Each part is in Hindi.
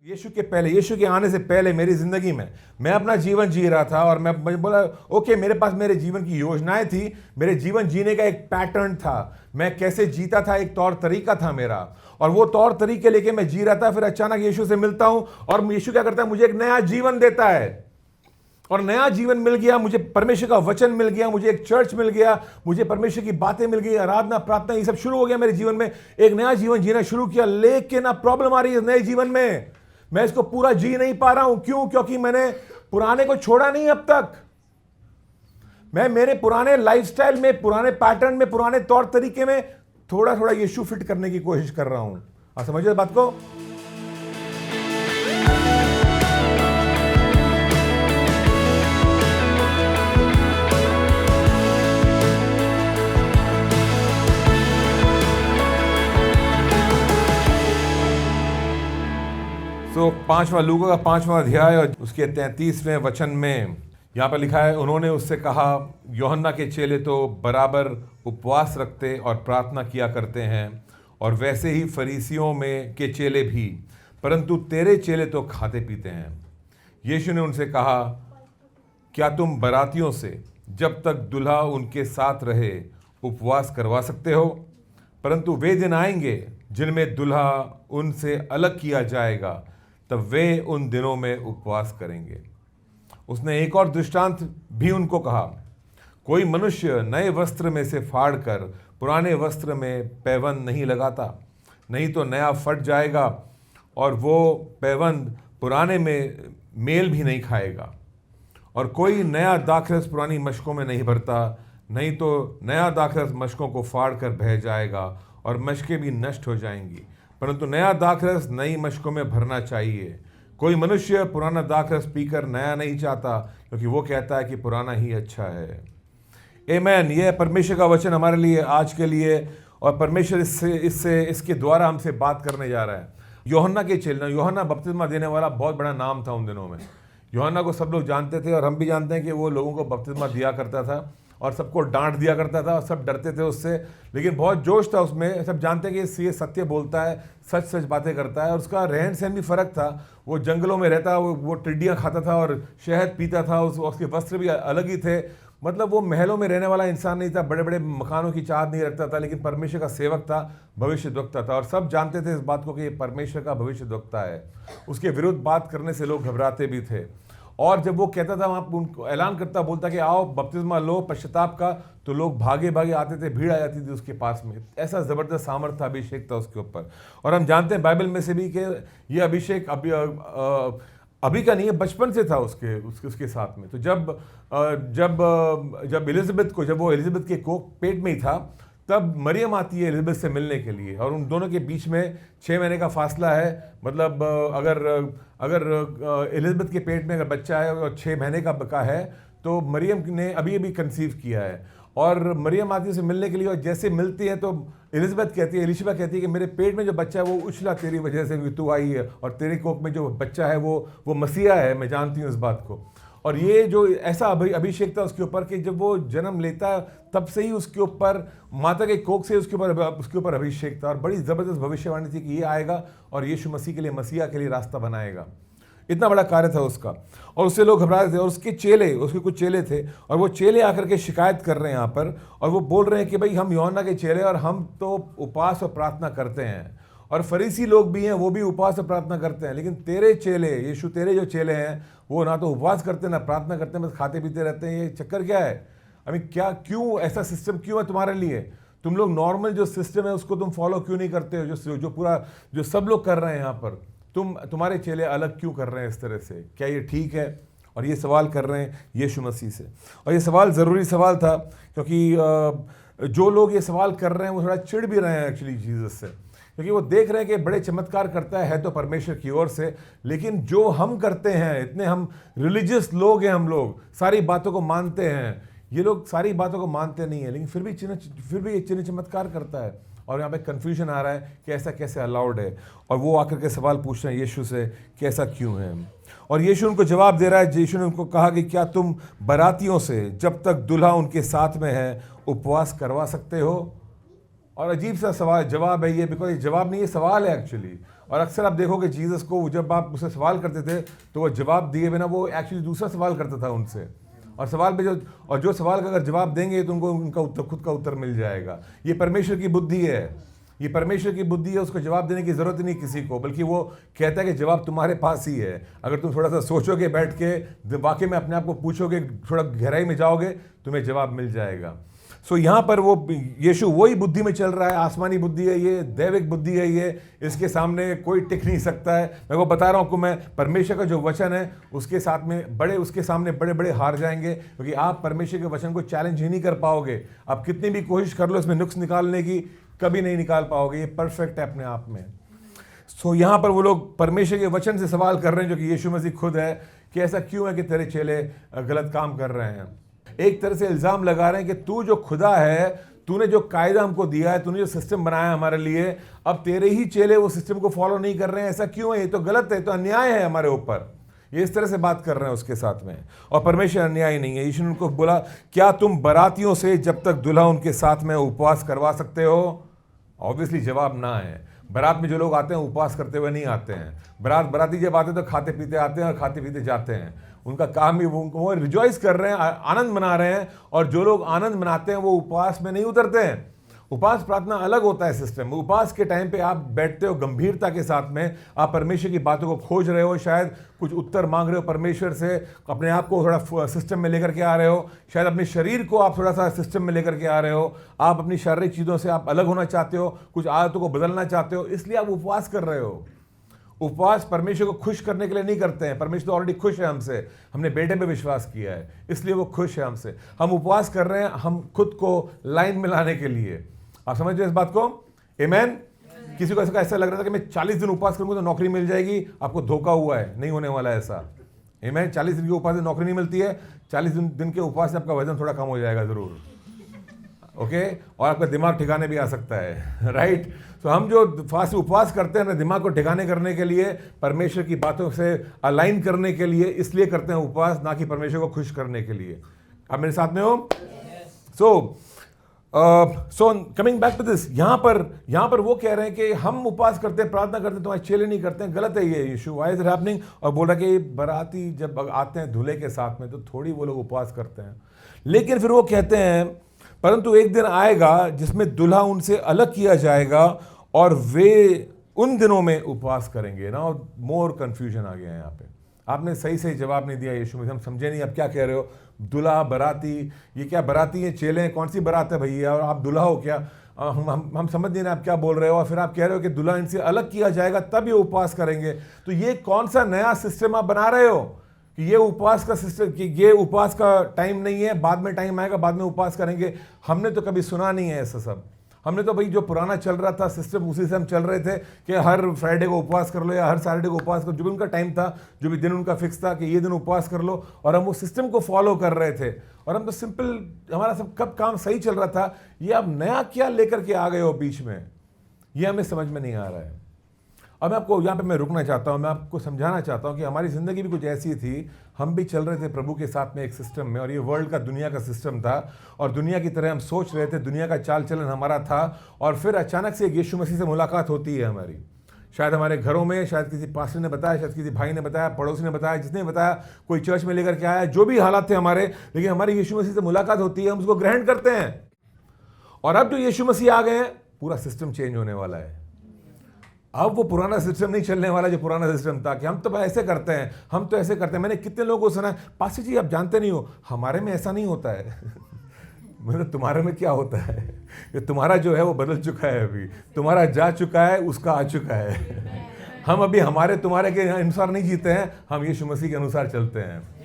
यीशु के आने से पहले मेरी ज़िंदगी में मैं अपना जीवन जी रहा था और मैं बोला ओके, मेरे पास मेरे जीवन की योजनाएं थी, मेरे जीवन जीने का एक पैटर्न था, मैं कैसे जीता था, एक तौर तरीका था मेरा, और वो तौर तरीके लेके मैं जी रहा था। फिर अचानक यीशु से मिलता हूं और यीशु क्या करता है, मुझे एक नया जीवन देता है। और नया जीवन मिल गया, मुझे परमेश्वर का वचन मिल गया, मुझे एक चर्च मिल गया, मुझे परमेश्वर की बातें मिल गई, आराधना प्रार्थना ये सब शुरू हो गया मेरे जीवन में। एक नया जीवन जीना शुरू किया, लेकिन अब प्रॉब्लम आ रही है नए जीवन में, मैं इसको पूरा जी नहीं पा रहा हूं। क्यों? क्योंकि मैंने पुराने को छोड़ा नहीं अब तक। मैं मेरे पुराने लाइफस्टाइल में, पुराने पैटर्न में, पुराने तौर तरीके में थोड़ा थोड़ा यीशु फिट करने की कोशिश कर रहा हूं। आप समझिए बात को। तो 5वां लूका का 5वां अध्याय और उसके 33वें वचन में यहाँ पर लिखा है, उन्होंने उससे कहा, यूहन्ना के चेले तो बराबर उपवास रखते और प्रार्थना किया करते हैं, और वैसे ही फरीसियों में के चेले भी, परंतु तेरे चेले तो खाते पीते हैं। यीशु ने उनसे कहा, क्या तुम बरातियों से जब तक दुल्हा उनके साथ रहे उपवास करवा सकते हो? परंतु वे दिन आएंगे जिनमें दुल्हा उनसे अलग किया जाएगा, तब वे उन दिनों में उपवास करेंगे। उसने एक और दृष्टांत भी उनको कहा, कोई मनुष्य नए वस्त्र में से फाड़कर पुराने वस्त्र में पैबंद नहीं लगाता, नहीं तो नया फट जाएगा और वो पैबंद पुराने में मेल भी नहीं खाएगा। और कोई नया दाखरस पुरानी मशकों में नहीं भरता, नहीं तो नया दाखरस मशकों को फाड़ कर बह जाएगा और मशकें भी नष्ट हो जाएंगी, परंतु नया दाखरस नई मशकों में भरना चाहिए। कोई मनुष्य पुराना दाखरस पीकर नया नहीं चाहता, क्योंकि वो कहता है कि पुराना ही अच्छा है। आमीन। यह परमेश्वर का वचन हमारे लिए आज के लिए, और परमेश्वर इसके द्वारा हमसे बात करने जा रहा है। यूहन्ना के चेले, यूहन्ना बपतिस्मा देने वाला बहुत बड़ा नाम था उन दिनों में। यूहन्ना को सब लोग जानते थे, और हम भी जानते हैं कि वो लोगों को बपतिस्मा दिया करता था और सबको डांट दिया करता था, और सब डरते थे उससे, लेकिन बहुत जोश था उसमें। सब जानते हैं कि ये सत्य बोलता है, सच सच बातें करता है। और उसका रहन सहन भी फ़र्क था। वो जंगलों में रहता, वो टिड्डियाँ खाता था और शहद पीता था, उसके वस्त्र भी अलग ही थे। मतलब वो महलों में रहने वाला इंसान नहीं था, बड़े बड़े मकानों की चाहत नहीं रखता था, लेकिन परमेश्वर का सेवक था, भविष्यद्वक्ता था। और सब जानते थे इस बात को कि ये परमेश्वर का भविष्यद्वक्ता है। उसके विरुद्ध बात करने से लोग घबराते भी थे। और जब वो कहता था, वहाँ उनको ऐलान करता, बोलता कि आओ बपतिस्मा लो पश्चाताप का, तो लोग भागे भागे आते थे, भीड़ आ जाती थी उसके पास में। ऐसा ज़बरदस्त सामर्थ था, अभिषेक था उसके ऊपर। और हम जानते हैं बाइबल में से भी कि ये अभिषेक अभी का नहीं है, बचपन से था उसके साथ में। तो जब एलिजाबेथ को, जब वो एलिजाबेथ के पेट में ही था, तब मरियम आती है एलिजाबेथ से मिलने के लिए, और उन दोनों के बीच में 6 महीने का फासला है। मतलब अगर एलिजाबेथ के पेट में अगर बच्चा है और 6 महीने का है, तो मरियम ने अभी कंसीव किया है। और मरियम आती है उसे मिलने के लिए, और जैसे मिलती है तो एलिजाबेथ कहती है कि मेरे पेट में जो बच्चा है वो उछला तेरी वजह से, तू आई है, और तेरे कोख में जो बच्चा है वो मसीहा है। मैं जानती हूँ इस बात को। और ये जो ऐसा अभिषेक था उसके ऊपर कि जब वो जन्म लेता तब से ही उसके ऊपर, माता के कोख से उसके ऊपर अभिषेक था। और बड़ी ज़बरदस्त भविष्यवाणी थी कि ये आएगा और यीशु मसीह के लिए, मसीहा के लिए रास्ता बनाएगा। इतना बड़ा कार्य था उसका। और उससे लोग घबराए थे। और उसके कुछ चेले थे, और वो चेले आकर के शिकायत कर रहे हैं यहाँ पर, और वो बोल रहे हैं कि भाई हम यूहन्ना के चेले, और हम तो उपवास और प्रार्थना करते हैं, और फरीसी लोग भी हैं, वो भी उपवास और प्रार्थना करते हैं, लेकिन तेरे चेले, यीशु तेरे जो चेले हैं, वो ना तो उपवास करते ना प्रार्थना करते हैं, बस खाते पीते रहते हैं। ये चक्कर क्या है? क्यों ऐसा सिस्टम क्यों है तुम्हारे लिए? तुम लोग नॉर्मल जो सिस्टम है उसको तुम फॉलो क्यों नहीं करते हो, जो सब लोग कर रहे हैं यहाँ पर? तुम्हारे चेले अलग क्यों कर रहे हैं इस तरह से? क्या ये ठीक है? और ये सवाल कर रहे हैं यीशु मसीह से। और ये सवाल ज़रूरी सवाल था, क्योंकि जो लोग ये सवाल कर रहे हैं वो थोड़ा चिढ़ भी रहे हैं एक्चुअली जीसस से, क्योंकि वो देख रहे हैं कि बड़े चमत्कार करता है तो परमेश्वर की ओर से, लेकिन जो हम करते हैं, इतने हम रिलीजियस लोग हैं, हम लोग सारी बातों को मानते हैं, ये लोग सारी बातों को मानते नहीं हैं, लेकिन फिर भी ये चिन्ह चमत्कार करता है। और यहाँ पे कन्फ्यूजन आ रहा है कि ऐसा कैसे अलाउड है। और वो आकर के सवाल पूछ रहे हैं यीशु से कि ऐसा क्यों है। और यीशु उनको जवाब दे रहा है। यीशु ने उनको कहा कि क्या तुम बरातियों से जब तक दुल्हा उनके साथ में है उपवास करवा सकते हो? और अजीब सा सवाल जवाब है ये, बिकॉज ये जवाब नहीं, ये सवाल है एक्चुअली। और अक्सर आप देखोगे जीसस को जब आप उससे सवाल करते थे तो वो जवाब दिए बिना वो एक्चुअली दूसरा सवाल करता था उनसे, और सवाल पे जो सवाल का अगर जवाब देंगे तो उनको उनका उत्तर, खुद का उत्तर मिल जाएगा। ये परमेश्वर की बुद्धि है, ये परमेश्वर की बुद्धि है। उसको जवाब देने की जरूरत ही नहीं किसी को, बल्कि वो कहता है कि जवाब तुम्हारे पास ही है। अगर तुम थोड़ा सा सोचोगे, बैठ के वाकई में अपने आप को पूछोगे, थोड़ा गहराई में जाओगे, तुम्हें जवाब मिल जाएगा। सो यहाँ पर वो यीशु वही बुद्धि में चल रहा है, आसमानी बुद्धि है ये, दैविक बुद्धि है ये, इसके सामने कोई टिक नहीं सकता है। मैं वो बता रहा हूँ आपको, मैं परमेश्वर का जो वचन है उसके साथ में उसके सामने बड़े बड़े हार जाएंगे, क्योंकि आप परमेश्वर के वचन को चैलेंज ही नहीं कर पाओगे। आप कितनी भी कोशिश कर लो इसमें नुक्स निकालने की, कभी नहीं निकाल पाओगे। ये परफेक्ट है अपने आप में। सो यहाँ पर वो लोग परमेश्वर के वचन से सवाल कर रहे हैं, जो कि यीशु मसीह खुद है, कि ऐसा क्यों है कि तेरे चेले गलत काम कर रहे हैं। एक तरह से इल्ज़ाम लगा रहे हैं कि तू जो खुदा है, तूने जो कायदा हमको दिया है, तूने जो सिस्टम बनाया है हमारे लिए, अब तेरे ही चेले वो सिस्टम को फॉलो नहीं कर रहे हैं। ऐसा क्यों है? ये तो गलत है, तो अन्याय है हमारे ऊपर। ये इस तरह से बात कर रहे हैं उसके साथ में। और परमेश्वर अन्यायी नहीं है। यीशु ने उनको बोला, क्या तुम बारातियों से जब तक दुल्हा उनके साथ में उपवास करवा सकते हो? ऑब्वियसली जवाब ना है। बारात में जो लोग आते हैं उपवास करते हुए नहीं आते हैं। बाराती जब आते हैं तो खाते पीते आते हैं और खाते पीते जाते हैं। उनका काम ही वो रिजॉइस कर रहे हैं, आनंद मना रहे हैं। और जो लोग आनंद मनाते हैं वो उपवास में नहीं उतरते हैं। उपवास प्रार्थना अलग होता है सिस्टम। उपवास के टाइम पे आप बैठते हो गंभीरता के साथ में, आप परमेश्वर की बातों को खोज रहे हो, शायद कुछ उत्तर मांग रहे हो परमेश्वर से, अपने आप को थोड़ा सिस्टम में लेकर के आ रहे हो, शायद अपने शरीर को आप थोड़ा सा सिस्टम में लेकर के आ रहे हो, आप अपनी शारीरिक चीज़ों से आप अलग होना चाहते हो, कुछ आदतों को बदलना चाहते हो, इसलिए आप उपवास कर रहे हो। उपवास परमेश्वर को खुश करने के लिए नहीं करते हैं। परमेश्वर तो ऑलरेडी खुश है हमसे, हमने बेटे पे विश्वास किया है, इसलिए वो खुश है हमसे। हम उपवास कर रहे हैं हम खुद को लाइन में लाने के लिए। आप समझ रहे इस बात को? आमीन। किसी को ऐसा लग रहा था कि मैं 40 दिन उपवास करूंगा तो नौकरी मिल जाएगी, आपको धोखा हुआ है, नहीं होने वाला है ऐसा। आमीन। 40 दिन के उपवास से नौकरी नहीं मिलती है। 40 दिन के उपवास से आपका वजन थोड़ा कम हो जाएगा जरूर, ओके, और आपका दिमाग ठिकाने भी आ सकता है, राइट। तो हम जो उपवास करते हैं ना, दिमाग को ठिकाने करने के लिए, परमेश्वर की बातों से अलाइन करने के लिए, इसलिए करते हैं उपवास, ना कि परमेश्वर को खुश करने के लिए। आप मेरे साथ में हो? So coming back to this, यहाँ पर वो कह रहे हैं कि हम उपवास करते हैं, प्रार्थना करते हैं, तुम्हारे चेले नहीं करते हैं। गलत है ये issue. Why is it happening? और बोल रहा कि बाराती जब आते हैं दूल्हे के साथ में तो थोड़ी वो लोग उपवास करते हैं, लेकिन फिर वो कहते हैं परंतु एक दिन आएगा जिसमें दूल्हा उनसे अलग किया जाएगा और वे उन दिनों में उपवास करेंगे। ना मोर कंफ्यूजन आ गया है यहाँ पे। आपने सही जवाब नहीं दिया यीशु में, हम समझे नहीं आप क्या कह रहे हो। दूल्हा, बाराती, ये क्या बाराती है, चेले हैं, कौन सी बारात है भैया, और आप दूल्हा हो क्या? हम समझ नहीं रहे आप क्या बोल रहे हो। और फिर आप कह रहे हो कि दूल्हा इनसे अलग किया जाएगा तब ये उपवास करेंगे। तो ये कौन सा नया सिस्टम आप बना रहे हो कि ये उपवास का सिस्टम, कि ये उपवास का टाइम नहीं है, बाद में टाइम आएगा, बाद में उपवास करेंगे? हमने तो कभी सुना नहीं है ऐसा सब। हमने तो भाई जो पुराना चल रहा था सिस्टम, उसी से हम चल रहे थे कि हर फ्राइडे को उपवास कर लो या हर सैटरडे को उपवास करो, जो भी उनका टाइम था, जो भी दिन उनका फिक्स था कि ये दिन उपवास कर लो, और हम उस सिस्टम को फॉलो कर रहे थे। और हम तो सिंपल, हमारा सब कब काम सही चल रहा था। ये आप नया क्या लेकर के आ गए हो बीच में, ये हमें समझ में नहीं आ रहा है। अब मैं आपको यहाँ पे मैं रुकना चाहता हूँ, मैं आपको समझाना चाहता हूँ कि हमारी ज़िंदगी भी कुछ ऐसी थी। हम भी चल रहे थे प्रभु के साथ में एक सिस्टम में, और ये वर्ल्ड का, दुनिया का सिस्टम था, और दुनिया की तरह हम सोच रहे थे, दुनिया का चाल चलन हमारा था। और फिर अचानक से यीशु मसीह से मुलाकात होती है हमारी, शायद हमारे घरों में, शायद किसी पास्टर ने बताया, शायद किसी भाई ने बताया, पड़ोसी ने बताया, जिसने बताया, कोई चर्च में लेकर के आया, जो भी हालात थे हमारे, लेकिन हमारी यीशु मसीह से मुलाकात होती है, हम उसको ग्रहण करते हैं। और अब जो यीशु मसीह आ गए हैं, पूरा सिस्टम चेंज होने वाला है। अब वो पुराना सिस्टम नहीं चलने वाला जो पुराना सिस्टम था कि हम तो ऐसे करते हैं, हम तो ऐसे करते हैं। मैंने कितने लोगों को सुना है, पास्टर जी आप जानते नहीं हो, हमारे में ऐसा नहीं होता है। मतलब तुम्हारे में क्या होता है? कि तुम्हारा जो है वो बदल चुका है, अभी तुम्हारा जा चुका है, उसका आ चुका है। हम अभी हमारे तुम्हारे के अनुसार नहीं जीते हैं, हम यीशु मसीह के अनुसार चलते हैं।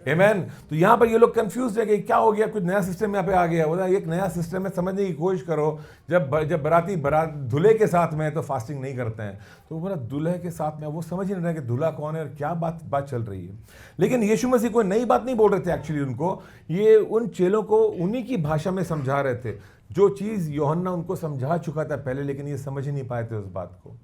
आमीन। तो यहाँ पर ये लोग कंफ्यूज है कि क्या हो गया, कुछ नया सिस्टम यहाँ पे आ गया। बोला एक नया सिस्टम है, समझने की कोशिश करो। जब बाराती दूल्हे के साथ में है तो फास्टिंग नहीं करते हैं। तो बोला दूल्हे के साथ में, वो समझ ही नहीं रहा कि दूल्हा कौन है और क्या बात चल रही है। लेकिन यीशु मसीह कोई नई बात नहीं बोल रहे थे एक्चुअली उनको, ये उन चेलों को उन्हीं की भाषा में समझा रहे थे, जो चीज़ यूहन्ना उनको समझा चुका था पहले, लेकिन ये समझ ही नहीं पाए थे उस बात को।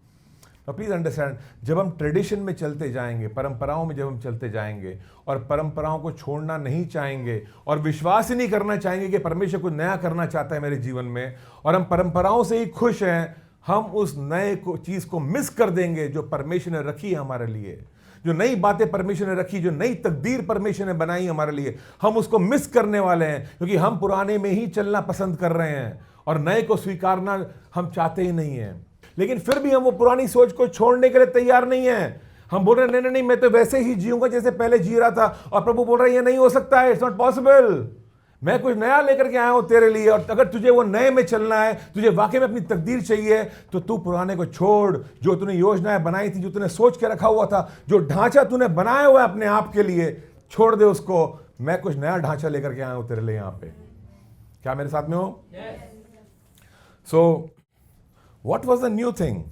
तो प्लीज़ अंडरस्टैंड, जब हम ट्रेडिशन में चलते जाएंगे, परंपराओं में जब हम चलते जाएंगे और परंपराओं को छोड़ना नहीं चाहेंगे और विश्वास ही नहीं करना चाहेंगे कि परमेश्वर कुछ नया करना चाहता है मेरे जीवन में, और हम परंपराओं से ही खुश हैं, हम उस नए चीज को मिस कर देंगे जो परमेश्वर ने रखी है हमारे लिए, जो नई बातें परमेश्वर ने रखी, जो नई तकदीर परमेश्वर ने बनाई हमारे लिए, हम उसको मिस करने वाले हैं क्योंकि हम पुराने में ही चलना पसंद कर रहे हैं और नए को स्वीकारना हम चाहते ही नहीं है। लेकिन फिर भी हम वो पुरानी सोच को छोड़ने के लिए तैयार नहीं है। हम बोल रहे हैं नहीं नहीं, मैं तो वैसे ही जीऊंगा जैसे पहले जी रहा था, और प्रभु बोल रहा है ये नहीं हो सकता है, इट्स नॉट पॉसिबल। मैं कुछ नया लेकर के आया हूं तेरे लिए, और अगर तुझे वो नए में चलना है, तुझे वाकई में अपनी तकदीर चाहिए, तो तू पुराने को छोड़। जो तूने योजनाएं बनाई थी, जो तूने सोच के रखा हुआ था, जो ढांचा तूने बनाया हुआ है अपने आप के लिए, छोड़ दे उसको। मैं कुछ नया ढांचा लेकर के आया हूं तेरे लिए यहां पे। क्या मेरे साथ में हो? So what was the new thing?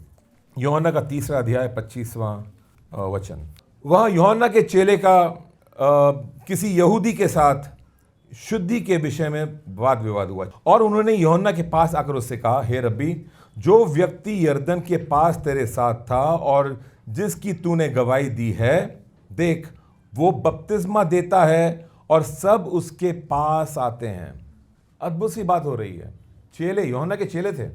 यूहन्ना का 3 अध्याय 25वां वचन। वहां यूहन्ना के चेले का किसी यहूदी के साथ शुद्धि के विषय में वाद विवाद हुआ, और उन्होंने यूहन्ना के पास आकर उससे कहा, हे रब्बी, जो व्यक्ति यरदन के पास तेरे साथ था और जिसकी तूने गवाही दी है, देख वो बपतिस्मा देता है और सब उसके पास आते हैं। अद्भुत सी बात हो रही है। चेले, यूहन्ना के चेले थे,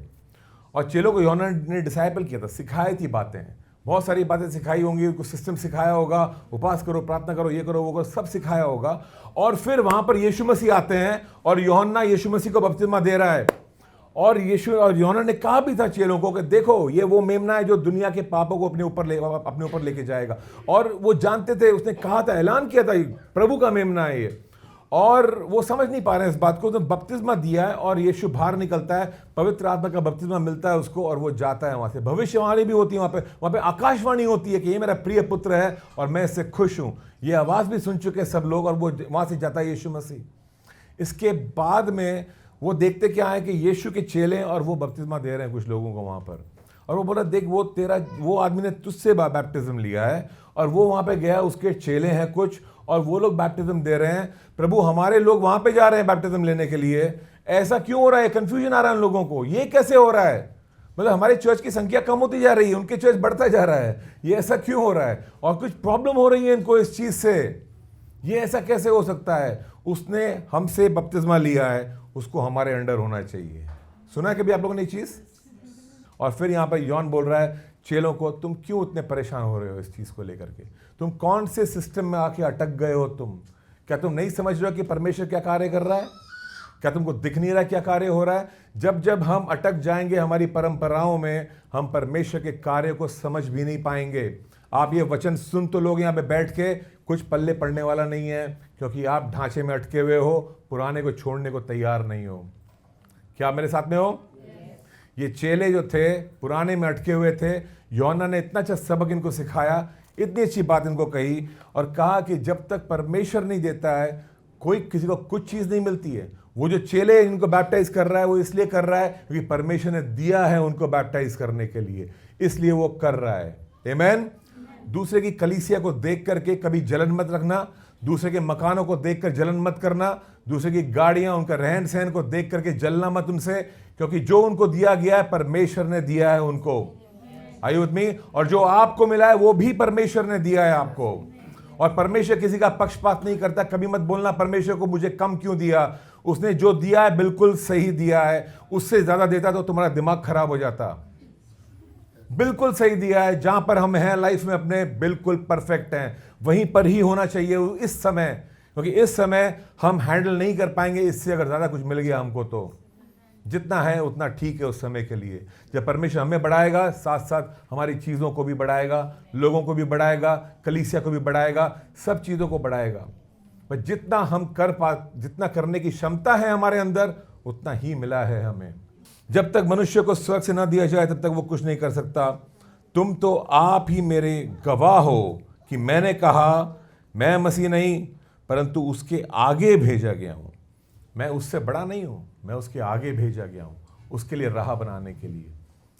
और चेलों को यूहन्ना ने डिसाइपल किया था, सिखाई थी बातें, बहुत सारी बातें सिखाई होंगी, उनको सिस्टम सिखाया होगा, उपास करो, प्रार्थना करो, ये करो, वो करो, सब सिखाया होगा। और फिर वहां पर यीशु मसीह आते हैं और यूहन्ना यीशु मसीह को बपतिस्मा दे रहा है। और यूहन्ना ने कहा भी था चेलों को कि देखो ये वो मेमना है जो दुनिया के पापों को अपने ऊपर लेके जाएगा। और वो जानते थे, उसने कहा था, ऐलान किया था, प्रभु का मेमना है ये। और वो समझ नहीं पा रहे हैं इस बात को, तो बपतिस्मा दिया है और यीशु बाहर निकलता है, पवित्र आत्मा का बपतिस्मा मिलता है उसको, और वो जाता है वहां से। भविष्यवाणी भी होती है वहां पे आकाशवाणी होती है कि ये मेरा प्रिय पुत्र है और मैं इससे खुश हूं। ये आवाज भी सुन चुके सब लोग, और वो वहां से जाता है यीशु मसीह। इसके बाद में वो देखते क्या है कि यीशु के चेले और वो बपतिस्मा दे रहे हैं कुछ लोगों को वहां पर, और वो बोला, देख वो आदमी ने तुझसे बैप्टिज्म लिया है, और वो वहां पे गया, उसके चेले हैं कुछ, और वो लोग बैप्टिज्म दे रहे हैं। प्रभु, हमारे लोग वहां पे जा रहे हैं बैप्टिज्म लेने के लिए, ऐसा क्यों हो रहा है? कंफ्यूजन आ रहा है उन लोगों को, ये कैसे हो रहा है? मतलब हमारे चर्च की संख्या कम होती जा रही है, उनके चर्च बढ़ता जा रहा है, ये ऐसा क्यों हो रहा है? और कुछ प्रॉब्लम हो रही है इनको इस चीज से, ये ऐसा कैसे हो सकता है? उसने हमसे बपतिस्मा लिया है, उसको हमारे अंडर होना चाहिए। सुना है कभी आप लोगों ने ये चीज? और फिर यहां पर यौन बोल रहा है चेलों को, तुम क्यों इतने परेशान हो रहे हो इस चीज को लेकर के? तुम कौन से सिस्टम में आके अटक गए हो? क्या तुम नहीं समझ रहे हो कि परमेश्वर क्या कार्य कर रहा है? क्या तुमको दिख नहीं रहा क्या कार्य हो रहा है? जब हम अटक जाएंगे हमारी परंपराओं में, हम परमेश्वर के कार्य को समझ भी नहीं पाएंगे। आप ये वचन सुन तो लोग यहाँ पे बैठ के, कुछ पल्ले पड़ने वाला नहीं है, क्योंकि आप ढांचे में अटके हुए हो, पुराने को छोड़ने को तैयार नहीं हो। क्या आप मेरे साथ में हो? ये चेले जो थे पुराने में अटके हुए थे, यूहन्ना ने इतना अच्छा सबक इनको सिखाया, इतनी अच्छी बात इनको कही, और कहा कि जब तक परमेश्वर नहीं देता है, कोई किसी को कुछ चीज नहीं मिलती है। वो जो चेले इनको बैप्टाइज कर रहा है, वो इसलिए कर रहा है क्योंकि परमेश्वर ने दिया है उनको बैप्टाइज करने के लिए, इसलिए वो कर रहा है। आमीन। दूसरे की कलीसिया को देख करके कभी जलन मत रखना, दूसरे के मकानों को देखकर जलन मत करना, दूसरे की गाड़ियां, उनका रहन सहन को देख करके जलना मत उनसे, क्योंकि जो उनको दिया गया है परमेश्वर ने दिया है उनको। Are you with me? और जो आपको मिला है वो भी परमेश्वर ने दिया है आपको, और परमेश्वर किसी का पक्षपात नहीं करता। कभी मत बोलना परमेश्वर को मुझे कम क्यों दिया, उसने जो दिया है बिल्कुल सही दिया है। उससे ज्यादा देता तो तुम्हारा दिमाग खराब हो जाता। बिल्कुल सही दिया है, जहां पर हम हैं लाइफ में अपने, बिल्कुल परफेक्ट हैं, वहीं पर ही होना चाहिए इस समय, क्योंकि इस समय हम हैंडल नहीं कर पाएंगे इससे। अगर ज्यादा कुछ मिल गया हमको तो जितना है उतना ठीक है उस समय के लिए। जब परमेश्वर हमें बढ़ाएगा, साथ साथ हमारी चीज़ों को भी बढ़ाएगा, लोगों को भी बढ़ाएगा, कलीसिया को भी बढ़ाएगा, सब चीज़ों को बढ़ाएगा। पर जितना हम जितना करने की क्षमता है हमारे अंदर, उतना ही मिला है हमें। जब तक मनुष्य को स्वर्ग से न दिया जाए तब तक वो कुछ नहीं कर सकता। तुम तो आप ही मेरे गवाह हो कि मैंने कहा, मैं मसीह नहीं परंतु उसके आगे भेजा गया हूँ। मैं उससे बड़ा नहीं हूँ, मैं उसके आगे भेजा गया हूँ, उसके लिए राह बनाने के लिए।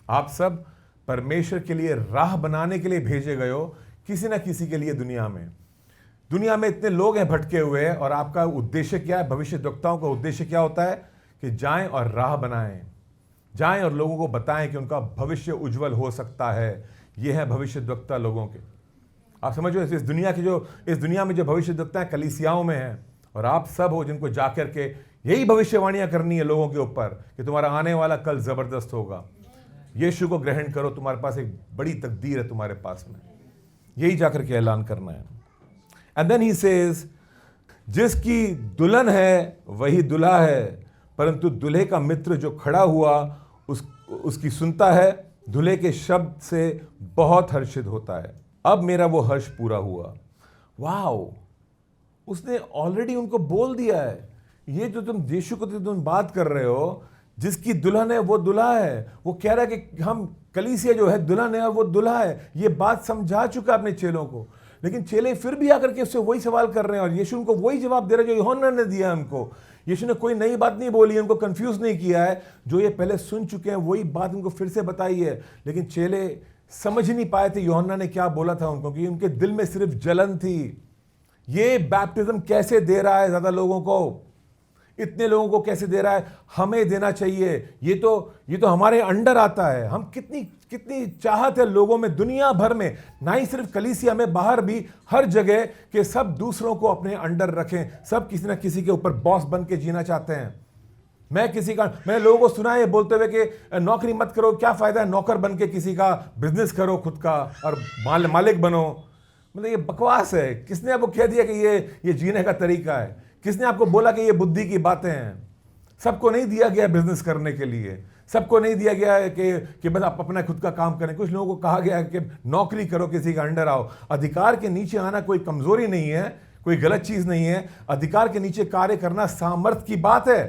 आप सब परमेश्वर के लिए राह बनाने के लिए भेजे गए हो, किसी ना किसी के लिए। दुनिया में इतने लोग हैं भटके हुए, और आपका उद्देश्य क्या है? भविष्यद्वक्ताओं का उद्देश्य क्या होता है? कि जाएं और राह बनाएं, जाएं और लोगों को बताएं कि उनका भविष्य उज्जवल हो सकता है। ये है भविष्यद्वक्ता लोगों के। आप समझो, इस दुनिया में जो भविष्यद्वक्ता है कलीसियाओं में हैं, और आप सब हो जिनको जाकर के यही भविष्यवाणियां करनी है लोगों के ऊपर कि तुम्हारा आने वाला कल जबरदस्त होगा। यीशु को ग्रहण करो, तुम्हारे पास एक बड़ी तकदीर है तुम्हारे पास में। यही जाकर के ऐलान करना है। एंड देन ही सेज, जिसकी दुल्हन है वही दुल्हा है, परंतु दूल्हे का मित्र जो खड़ा हुआ उसकी सुनता है, दूल्हे के शब्द से बहुत हर्षित होता है। अब मेरा वो हर्ष पूरा हुआ। वाओ, उसने ऑलरेडी उनको बोल दिया है। ये जो तुम यीशु को तुम बात कर रहे हो, जिसकी दुल्हन है वो दुल्हा है, वो कह रहा है कि हम कलीसिया जो है दुल्हन है और वो दुल्हा है। ये बात समझा चुका अपने चेलों को, लेकिन चेले फिर भी आकर के उससे वही सवाल कर रहे हैं और यीशु उनको वही जवाब दे रहे हैं जो यूहन्ना ने दिया हमको। यीशु ने कोई नई बात नहीं बोली, उनको कंफ्यूज नहीं किया है। जो ये पहले सुन चुके हैं वही बात उनको फिर से बताई है, लेकिन चेले समझ नहीं पाए थे यूहन्ना ने क्या बोला था उनको, क्योंकि उनके दिल में सिर्फ जलन थी। ये बैप्टिज्म कैसे दे रहा है ज्यादा लोगों को, इतने लोगों को कैसे दे रहा है, हमें देना चाहिए। ये तो हमारे अंडर आता है। हम कितनी चाहत है लोगों में, दुनिया भर में, ना ही सिर्फ कलीसिया में, बाहर भी, हर जगह के सब दूसरों को अपने अंडर रखें। सब किसी ना किसी के ऊपर बॉस बन के जीना चाहते हैं। मैंने लोगों को सुना है बोलते हुए कि नौकरी मत करो, क्या फायदा है नौकर बन के, किसी का बिजनेस करो खुद का और मालिक बनो। मतलब ये बकवास है। किसने आपको कह दिया कि ये जीने का तरीका है? किसने आपको बोला कि ये बुद्धि की बातें हैं? सबको नहीं दिया गया बिजनेस करने के लिए, सबको नहीं दिया गया है कि बस आप अपना खुद का काम करें। कुछ लोगों को कहा गया है कि नौकरी करो, किसी का अंडर आओ। अधिकार के नीचे आना कोई कमजोरी नहीं है, कोई गलत चीज नहीं है। अधिकार के नीचे कार्य करना सामर्थ्य की बात है,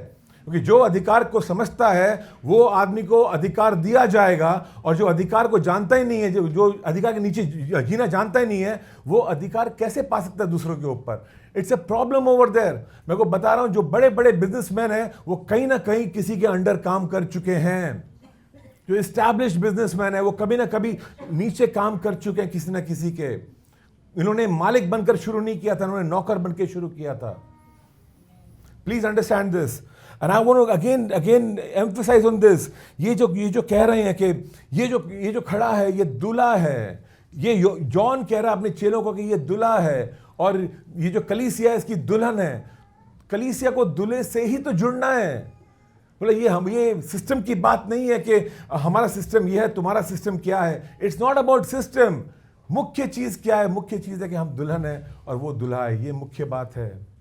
क्योंकि जो अधिकार को समझता है वो आदमी को अधिकार दिया जाएगा, और जो अधिकार को जानता ही नहीं है, जो अधिकार के नीचे जीना जानता ही नहीं है, वो अधिकार कैसे पा सकता है दूसरों के ऊपर? It's a problem over there. मैं को बता रहा हूं, जो बड़े बड़े बिजनेसमैन हैं वो कहीं ना कहीं किसी के अंडर काम कर चुके हैं। जो एस्टैब्लिश्ड बिजनेसमैन है वो कभी ना कभी नीचे काम कर चुके हैं किसी ना किसी के। इन्होंने मालिक बनकर शुरू नहीं किया था, इन्होंने नौकर बनकर शुरू किया था। Please understand this. And I want to again emphasize on this. ये जो कह रहे हैं कि ये जो खड़ा है ये दूल्हा है। ये जॉन कह रहा है अपने चेलों को कि ये दूल्हा है, और ये जो कलीसिया है इसकी दुल्हन है। कलीसिया को दूल्हे से ही तो जुड़ना है। बोले ये सिस्टम की बात नहीं है कि हमारा सिस्टम ये है, तुम्हारा सिस्टम क्या है। It's not about system. मुख्य चीज क्या है? मुख्य चीज है कि हम दुल्हन है और वो दूल्हा है। ये मुख्य बात है।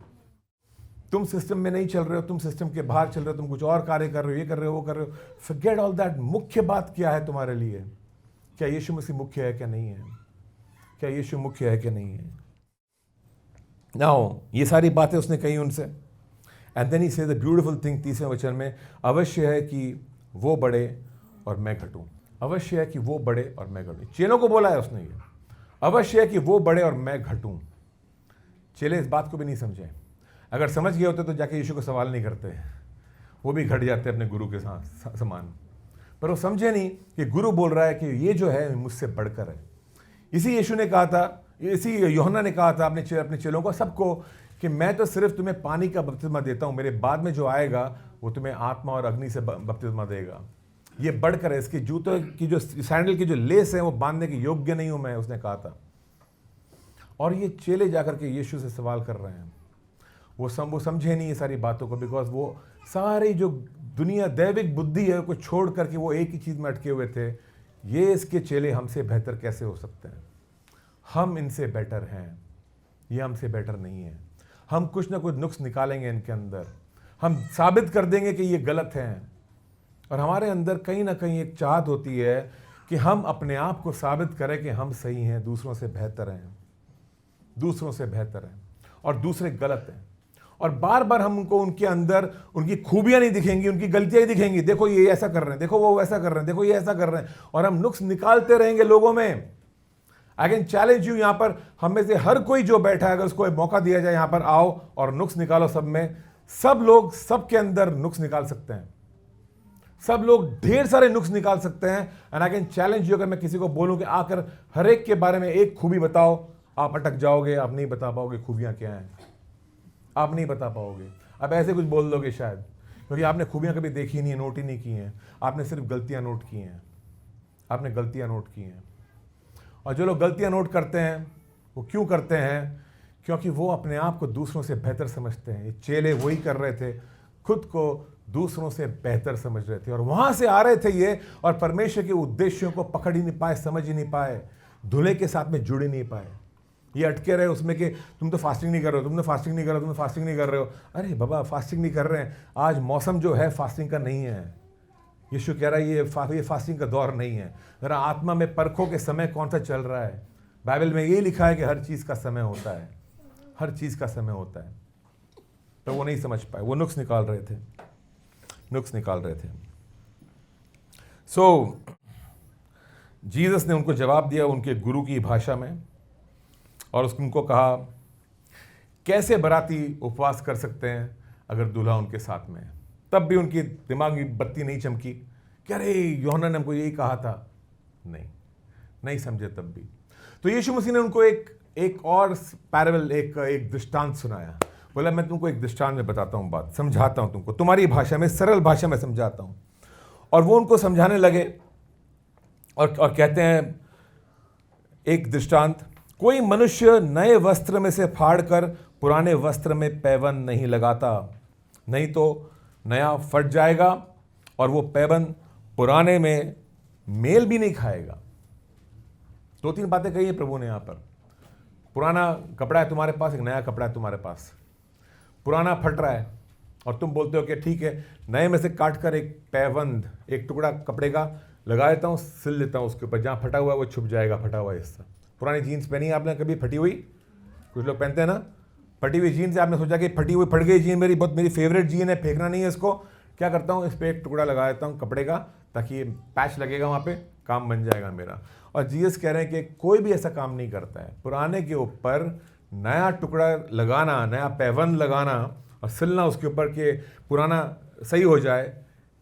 तुम सिस्टम में नहीं चल रहे हो, तुम सिस्टम के बाहर चल रहे हो, तुम कुछ और कार्य कर रहे हो, ये कर रहे हो, वो कर रहे हो। Forget all that. मुख्य बात क्या है तुम्हारे लिए? क्या यीशु मसीह मुख्य है क्या नहीं है? क्या यीशु मुख्य है कि नहीं है? नाउ ये सारी बातें उसने कही उनसे। And then he says the beautiful thing 30वें वचन में, अवश्य है कि वो बढ़े और मैं घटूं। अवश्य है कि वो बढ़े और मैं घटूं। चेलों को बोला है उसने, ये अवश्य है कि वो बढ़े और मैं घटूं। चेले इस बात को भी नहीं समझे। अगर समझ गए होते तो जाके यीशु को सवाल नहीं करते, वो भी घट जाते अपने गुरु के साथ समान। पर वो समझे नहीं कि गुरु बोल रहा है कि ये जो है मुझसे बढ़कर है। इसी यीशु ने कहा था, इसी यूहन्ना ने कहा था अपने चेलों को, सबको, कि मैं तो सिर्फ तुम्हें पानी का बपतिस्मा देता हूँ, मेरे बाद में जो आएगा वो तुम्हें आत्मा और अग्नि से बपतिस्मा देगा। ये बढ़कर है। इसकी जूतों की जो सैंडल की जो लेस है वो बांधने के योग्य नहीं हूं मैं, उसने कहा था। और ये चेले जाकर के यीशु से सवाल कर रहे हैं। वो समझे नहीं ये सारी बातों को, बिकॉज वो सारी जो दुनिया दैविक बुद्धि है को छोड़ करके वो एक ही चीज में अटके हुए थे। ये इसके चेले हमसे बेहतर कैसे हो सकते हैं? हम इनसे बेटर हैं, ये हमसे बेटर नहीं है। हम कुछ ना कुछ नुक्स निकालेंगे इनके अंदर, हम साबित कर देंगे कि ये गलत हैं। और हमारे अंदर कहीं ना कहीं एक चाहत होती है कि हम अपने आप को साबित करें कि हम सही हैं, दूसरों से बेहतर हैं, दूसरों से बेहतर हैं, और दूसरे गलत हैं। और बार बार हम उनको उनके अंदर उनकी खूबियां नहीं दिखेंगी, उनकी गलतियां ही दिखेंगी। देखो ये ऐसा कर रहे हैं, देखो वो वैसा कर रहे हैं, देखो ये ऐसा कर रहे हैं, और हम नुक्स निकालते रहेंगे लोगों में। आई कैन चैलेंज यू, यहां पर हम में से हर कोई जो बैठा है, अगर उसको मौका दिया जाए यहां पर आओ और नुक्स निकालो सब में, सब लोग सबके अंदर नुक्स निकाल सकते हैं। सब लोग ढेर सारे नुक्स निकाल सकते हैं। And I can challenge you, अगर मैं किसी को बोलूं कि आकर हर एक के बारे में एक खूबी बताओ, आप अटक जाओगे, आप नहीं बता पाओगे खूबियां क्या हैं, आप नहीं बता पाओगे। अब ऐसे कुछ बोल दोगे शायद, क्योंकि आपने खूबियां कभी देखी नहीं है, नोट ही नहीं की हैं, आपने सिर्फ गलतियां नोट की हैं, आपने गलतियां नोट की हैं। और जो लोग गलतियां नोट करते हैं वो क्यों करते हैं? क्योंकि वो अपने आप को दूसरों से बेहतर समझते हैं। ये चेले वही कर रहे थे, खुद को दूसरों से बेहतर समझ रहे थे और वहां से आ रहे थे ये, और परमेश्वर के उद्देश्यों को पकड़ ही नहीं पाए, समझ ही नहीं पाए, धुले के साथ में जुड़ ही नहीं पाए। ये अटके रहे उसमें कि तुम तो फास्टिंग नहीं कर रहे हो, तुमने फास्टिंग नहीं कर रहे हो, तुम फास्टिंग नहीं कर रहे हो। अरे बाबा, फास्टिंग नहीं कर रहे हैं, आज मौसम जो है फास्टिंग का नहीं है। यीशु कह रहा है ये फास्टिंग का दौर नहीं है। जरा आत्मा में परखो के समय कौन सा चल रहा है। बाइबल में ये लिखा है कि हर चीज़ का समय होता है, हर चीज़ का समय होता है। तो वो नहीं समझ पाए, वो नुक्स निकाल रहे थे, नुक्स निकाल रहे थे। सो जीसस ने उनको जवाब दिया उनके गुरु की भाषा में, और उनको कहा कैसे बराती उपवास कर सकते हैं अगर दूल्हा उनके साथ में है। तब भी उनकी दिमाग में बत्ती नहीं चमकी कि अरे यूहन्ना ने हमको यही कहा था। नहीं समझे तब भी। तो यीशु मसीह ने उनको एक और पैराबल, एक दृष्टांत सुनाया। बोला मैं तुमको एक दृष्टांत में बताता हूँ, बात समझाता हूँ तुमको, तुम्हारी भाषा में, सरल भाषा में समझाता हूँ। और वो उनको समझाने लगे और कहते हैं एक दृष्टांत, कोई मनुष्य नए वस्त्र में से फाड़कर पुराने वस्त्र में पैबंद नहीं लगाता, नहीं तो नया फट जाएगा और वो पैबंद पुराने में मेल भी नहीं खाएगा। 2-3 बातें कही है प्रभु ने यहाँ पर। पुराना कपड़ा है तुम्हारे पास, एक नया कपड़ा है तुम्हारे पास। पुराना फट रहा है और तुम बोलते हो कि ठीक है, नए में से काट कर एक पैबंद, एक टुकड़ा कपड़े का लगा देता हूँ, सिल लेता हूँ उसके ऊपर, जहाँ फटा हुआ है वो छुप जाएगा, फटा हुआ हिस्सा। पुरानी जीन्स पहनी है आपने कभी, फटी हुई? कुछ लोग पहनते हैं ना, फटी हुई जीन्स है। आपने सोचा कि फट गई जीन मेरी, बहुत मेरी फेवरेट जीन है, फेंकना नहीं है इसको। क्या करता हूँ, इस पर एक टुकड़ा लगा देता हूँ कपड़े का, ताकि ये पैच लगेगा वहाँ पे, काम बन जाएगा मेरा। और जीसस कह रहे हैं कि कोई भी ऐसा काम नहीं करता है। पुराने के ऊपर नया टुकड़ा लगाना, नया पैबंद लगाना और सिलना उसके ऊपर कि पुराना सही हो जाए,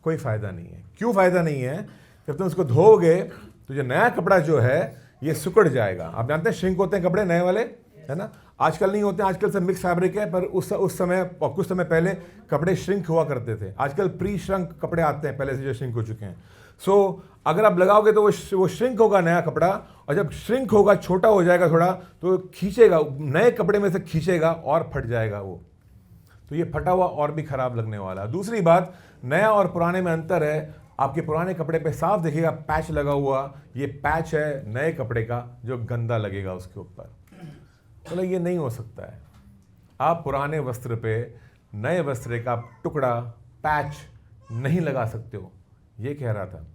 कोई फ़ायदा नहीं है। क्यों फ़ायदा नहीं है? जब तुम उसको धोओगे तो जो नया कपड़ा जो है ये सिकुड़ जाएगा। आप जानते हैं श्रिंक होते हैं कपड़े नए वाले, है ना। आजकल नहीं होते, आजकल सब मिक्स फैब्रिक है, पर उस समय और कुछ समय पहले कपड़े श्रिंक हुआ करते थे। आजकल प्री श्रंक कपड़े आते हैं पहले से जो श्रिंक हो चुके हैं। सो अगर आप लगाओगे तो वो श्रिंक होगा नया कपड़ा, और जब श्रिंक होगा, छोटा हो जाएगा थोड़ा, तो खींचेगा, नए कपड़े में से खींचेगा और फट जाएगा वो। तो ये फटा हुआ और भी खराब लगने वाला। दूसरी बात, नया और पुराने में अंतर है। आपके पुराने कपड़े पे साफ देखिएगा पैच लगा हुआ, ये पैच है नए कपड़े का जो गंदा लगेगा उसके ऊपर। बोला ये नहीं हो सकता है। आप पुराने वस्त्र पे नए वस्त्र का टुकड़ा, पैच नहीं लगा सकते हो, ये कह रहा था।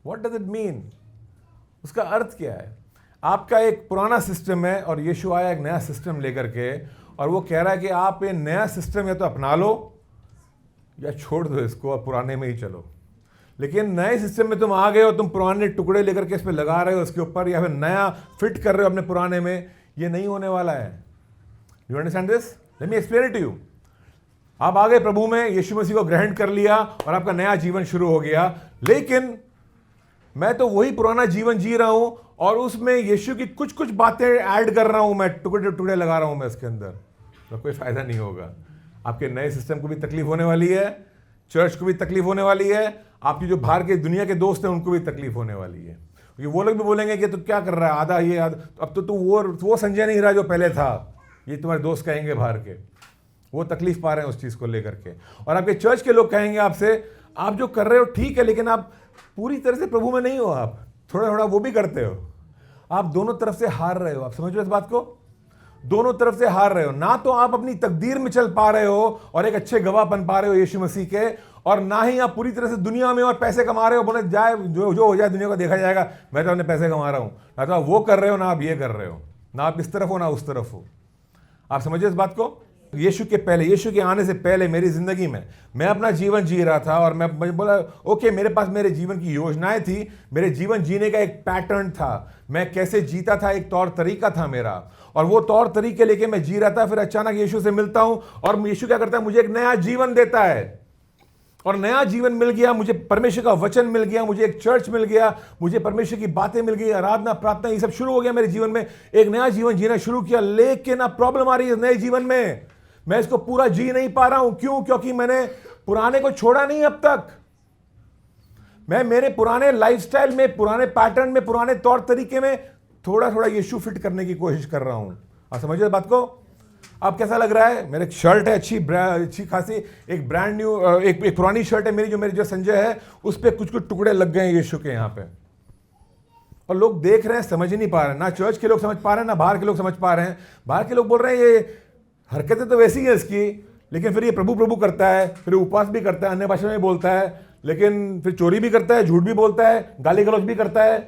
What does it mean? उसका अर्थ क्या है? आपका एक पुराना सिस्टम है और यीशु आया एक नया सिस्टम लेकर के, और वो कह रहा है कि आप ये नया सिस्टम या तो अपना लो या छोड़ दो इसको और पुराने में ही चलो। लेकिन नए सिस्टम में तुम आ गए हो, तुम पुराने टुकड़े लेकर के इस पर लगा रहे हो उसके ऊपर, या फिर नया फिट कर रहे हो अपने पुराने में, ये नहीं होने वाला है। You understand this? Let me explain it to you. आप आ गए प्रभु में, यीशु मसीह को ग्रहण कर लिया और आपका नया जीवन शुरू हो गया, लेकिन मैं तो वही पुराना जीवन जी रहा हूं और उसमें यीशु की कुछ कुछ बातें ऐड कर रहा हूं, मैं टुकड़े टुकड़े लगा रहा हूं मैं इसके अंदर, तो कोई फायदा नहीं होगा। आपके नए सिस्टम को भी तकलीफ होने वाली है, चर्च को भी तकलीफ होने वाली है, आपकी जो बाहर के दुनिया के दोस्त हैं उनको भी तकलीफ होने वाली है। क्योंकि वो लोग भी बोलेंगे कि तू क्या कर रहा है, आधा ये अब तो तू वो संजय नहीं रहा जो पहले था, ये तुम्हारे दोस्त कहेंगे बाहर के, वो तकलीफ पा रहे हैं उस चीज़ को लेकर के। और आपके चर्च के लोग कहेंगे आपसे, आप जो कर रहे हो ठीक है, लेकिन आप पूरी तरह से प्रभु में नहीं हो, आप थोड़ा थोड़ा वो भी करते हो, आप दोनों तरफ से हार रहे हो। आप समझ रहे हो इस बात को? दोनों तरफ से हार रहे हो। ना तो आप अपनी तकदीर में चल पा रहे हो और एक अच्छे गवाह बन पा रहे हो यीशु मसीह के, और ना ही आप पूरी तरह से दुनिया में और पैसे कमा रहे हो, बोले जाए जो हो जाए दुनिया को देखा जाएगा, मैं तो अपने पैसे कमा रहा हूं। ना तो आप वो कर रहे हो, ना आप ये कर रहे हो, ना आप इस तरफ हो ना उस तरफ हो। आप समझिए इस बात को? यीशु के पहले, यीशु के आने से पहले मेरी जिंदगी में मैं अपना जीवन जी रहा था और मैं बोला ओके, मेरे पास मेरे जीवन की योजनाएं थी, मेरे जीवन जीने का एक पैटर्न था, मैं कैसे जीता था, एक तौर तरीका था मेरा, और वो तौर तरीके लेके मैं जी रहा था। फिर अचानक यीशु से मिलता हूं और यीशु क्या करता है, मुझे एक नया जीवन देता है, और नया जीवन मिल गया, मुझे परमेश्वर का वचन मिल गया, मुझे एक चर्च मिल गया, मुझे परमेश्वर की बातें मिल गई, आराधना, प्रार्थना, ये सब शुरू हो गया मेरे जीवन में, एक नया जीवन जीना शुरू किया। लेकिन अब प्रॉब्लम आ रही है नए जीवन में, मैं इसको पूरा जी नहीं पा रहा हूं। क्यों? क्योंकि मैंने पुराने को छोड़ा नहीं अब तक। मैं मेरे पुराने लाइफस्टाइल में, पुराने पैटर्न में, पुराने तौर तरीके में थोड़ा थोड़ा यीशु फिट करने की कोशिश कर रहा हूं। आप समझिए बात को? अब कैसा लग रहा है? मेरे शर्ट है अच्छी खासी, एक ब्रांड न्यू, एक पुरानी शर्ट है मेरी जो संजय है, उस पर कुछ कुछ टुकड़े लग गए हैं यीशु के यहाँ पे, और लोग देख रहे हैं, समझ ही नहीं पा रहे हैं। ना चर्च के लोग समझ पा रहे हैं, ना बाहर के लोग समझ पा रहे हैं। बाहर के लोग बोल रहे हैं ये हरकतें तो वैसी हैं इसकी, लेकिन फिर ये प्रभु प्रभु करता है, फिर उपवास भी करता है, अन्य भाषा में बोलता है, लेकिन फिर चोरी भी करता है, झूठ भी बोलता है, गाली गलौज भी करता है।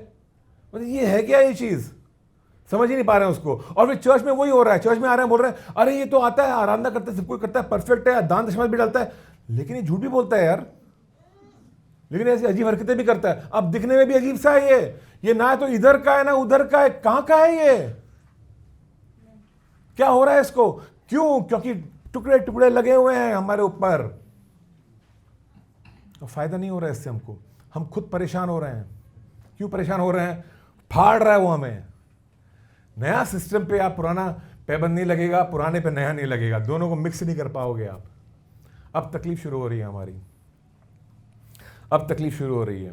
मतलब ये है क्या? ये चीज़ समझ ही नहीं पा रहे हैं उसको। और फिर चर्च में वही हो रहा है, चर्च में आ रहे हैं, बोल रहे हैं अरे ये तो आता है, आराधना करता है, सब कुछ करता है, परफेक्ट है, दान दशमांश भी डालता है, लेकिन ये झूठ भी बोलता है यार, लेकिन ऐसी अजीब हरकतें भी करता है। अब दिखने में भी अजीब सा है ये ना तो इधर का है ना उधर का है, कहां का है ये? क्या हो रहा है इसको? क्यों? क्योंकि टुकड़े टुकड़े लगे हुए हैं हमारे ऊपर। फायदा नहीं हो रहा है इससे हमको, हम खुद परेशान हो रहे हैं। क्यों परेशान हो रहे हैं? फाड़ रहा है वो हमें। नया सिस्टम पे आप पुराना पैबंद नहीं लगेगा, पुराने पे नया नहीं लगेगा, दोनों को मिक्स नहीं कर पाओगे आप। अब तकलीफ शुरू हो रही है हमारी, अब तकलीफ शुरू हो रही है,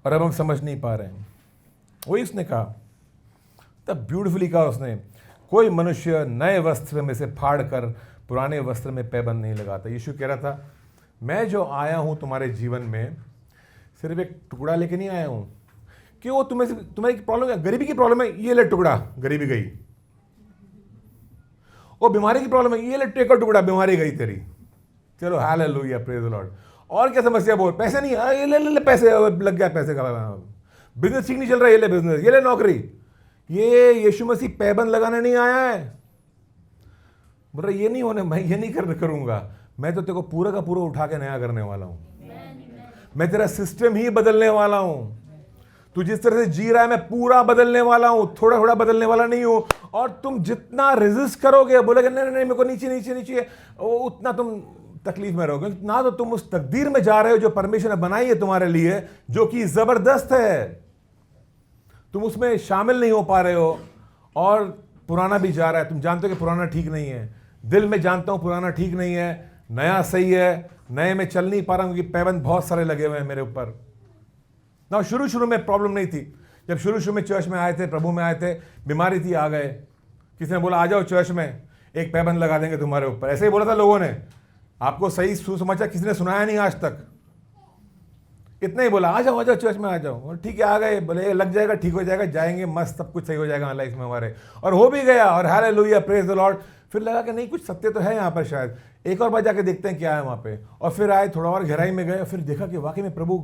और अब हम समझ नहीं पा रहे हैं। वही उसने कहा, तब ब्यूटीफुली कहा उसने, कोई मनुष्य नए वस्त्र में से फाड़ कर पुराने वस्त्र में पैबंद नहीं लगाता। यीशु कह रहा था, मैं जो आया हूं तुम्हारे जीवन में सिर्फ एक टुकड़ा लेके नहीं आया हूं कि वो तुम्हारी प्रॉब्लम है, गरीबी की प्रॉब्लम है, ये ले टुकड़ा, गरीबी गई। वो बीमारी की प्रॉब्लम है, ये ले टेकर टुकड़ा, बीमारी गई तेरी। चलो हालेलुया, प्रेज द लॉर्ड। और क्या समस्या बोल? पैसे नहीं, ये ले पैसे, लग गया पैसे का, बिजनेस ठीक नहीं चल रहा है, ये ले बिजनेस, ये ले नौकरी। ये यीशु मसीह पैबंद लगाने नहीं आया है। बोल रहा ये नहीं होने, मैं ये नहीं करूंगा, मैं तो तेरे को पूरा का पूरा उठा के नया करने वाला हूं। मैं तेरा सिस्टम ही बदलने वाला हूं। तू जिस तरह से जी रहा है मैं पूरा बदलने वाला हूं, थोड़ा थोड़ा बदलने वाला नहीं हूं। और तुम जितना रेजिस्ट करोगे, बोलोगे नहीं नहीं मेरे को नीचे नीचे नीचे, उतना तुम तकलीफ में रहोगे। ना तो तुम उस तकदीर में जा रहे हो जो परमेश्वर ने बनाई है तुम्हारे लिए, जो कि जबरदस्त है, तुम उसमें शामिल नहीं हो पा रहे हो, और पुराना भी जा रहा है। तुम जानते हो कि पुराना ठीक नहीं है, दिल में जानता हूं पुराना ठीक नहीं है, नया सही है, नए में चल नहीं पा रहा हूं क्योंकि पैबंद बहुत सारे लगे हुए हैं मेरे ऊपर ना। शुरू शुरू में प्रॉब्लम नहीं थी, जब शुरू शुरू में चर्च में आए थे, प्रभु में आए थे, बीमारी थी, आ गए, किसी ने बोला आ जाओ चर्च में, एक पैबंद लगा देंगे तुम्हारे ऊपर, ऐसे ही बोला था लोगों ने। आपको सही सुसमाचार किसी ने सुनाया नहीं आज तक, इतना ही बोला आ जाओ चर्च में आ जाओ, और ठीक है आ गए, बोले लग जाएगा, ठीक हो जाएगा, जाएंगे, मस्त सब कुछ सही हो जाएगा लाइफ में हमारे, और हो भी गया, और हालेलुया, प्रेज द लॉर्ड। फिर लगा कि नहीं कुछ सत्य तो है यहाँ पर, शायद एक और बार जाके देखते हैं क्या है वहाँ पे, और फिर आए, थोड़ा और गहराई में गए, फिर देखा कि वाकई में प्रभु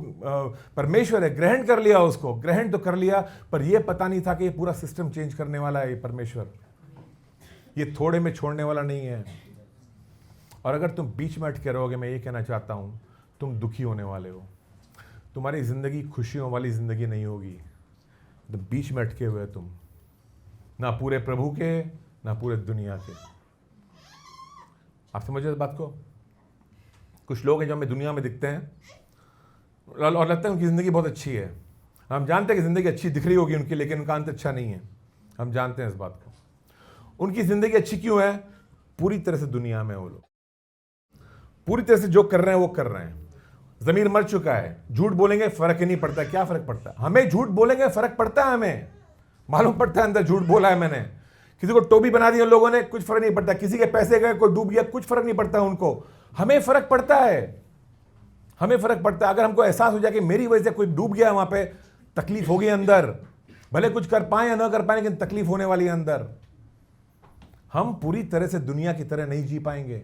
परमेश्वर है, ग्रहण कर लिया उसको, ग्रहण तो कर लिया, पर यह पता नहीं था कि ये पूरा सिस्टम चेंज करने वाला है ये परमेश्वर, ये थोड़े में छोड़ने वाला नहीं है। और अगर तुम बीच में अटके रहोगे, मैं ये कहना चाहता हूँ, तुम दुखी होने वाले हो, तुम्हारी जिंदगी खुशियों वाली जिंदगी नहीं होगी। तो बीच में अटके हुए तुम, ना पूरे प्रभु के ना पूरे दुनिया के। आप समझ रहे इस बात को? कुछ लोग हैं जो हमें दुनिया में दिखते हैं और लगता है उनकी ज़िंदगी बहुत अच्छी है, हम जानते हैं कि ज़िंदगी अच्छी दिख रही होगी उनकी, लेकिन उनका अंत अच्छा नहीं है, हम जानते हैं इस बात को। उनकी ज़िंदगी अच्छी क्यों है? पूरी तरह से दुनिया में वो लोग पूरी तरह से जो कर रहे हैं वो कर रहे हैं, ज़मीर मर चुका है, झूठ बोलेंगे फ़र्क ही नहीं पड़ता। क्या फ़र्क पड़ता है? हमें झूठ बोलेंगे फ़र्क पड़ता है, हमें मालूम पड़ता है अंदर झूठ बोला है मैंने, किसी को टोपी बना दी उन लोगों ने, कुछ फर्क नहीं पड़ता, किसी के पैसे गए, कोई डूब गया, कुछ फर्क नहीं पड़ता उनको, हमें फर्क पड़ता है, हमें फर्क पड़ता है। अगर हमको एहसास हो जाए कि मेरी वजह से कोई डूब गया वहां पे, तकलीफ होगी अंदर, भले कुछ कर पाए या ना कर पाए, लेकिन तकलीफ होने वाली है अंदर। हम पूरी तरह से दुनिया की तरह नहीं जी पाएंगे,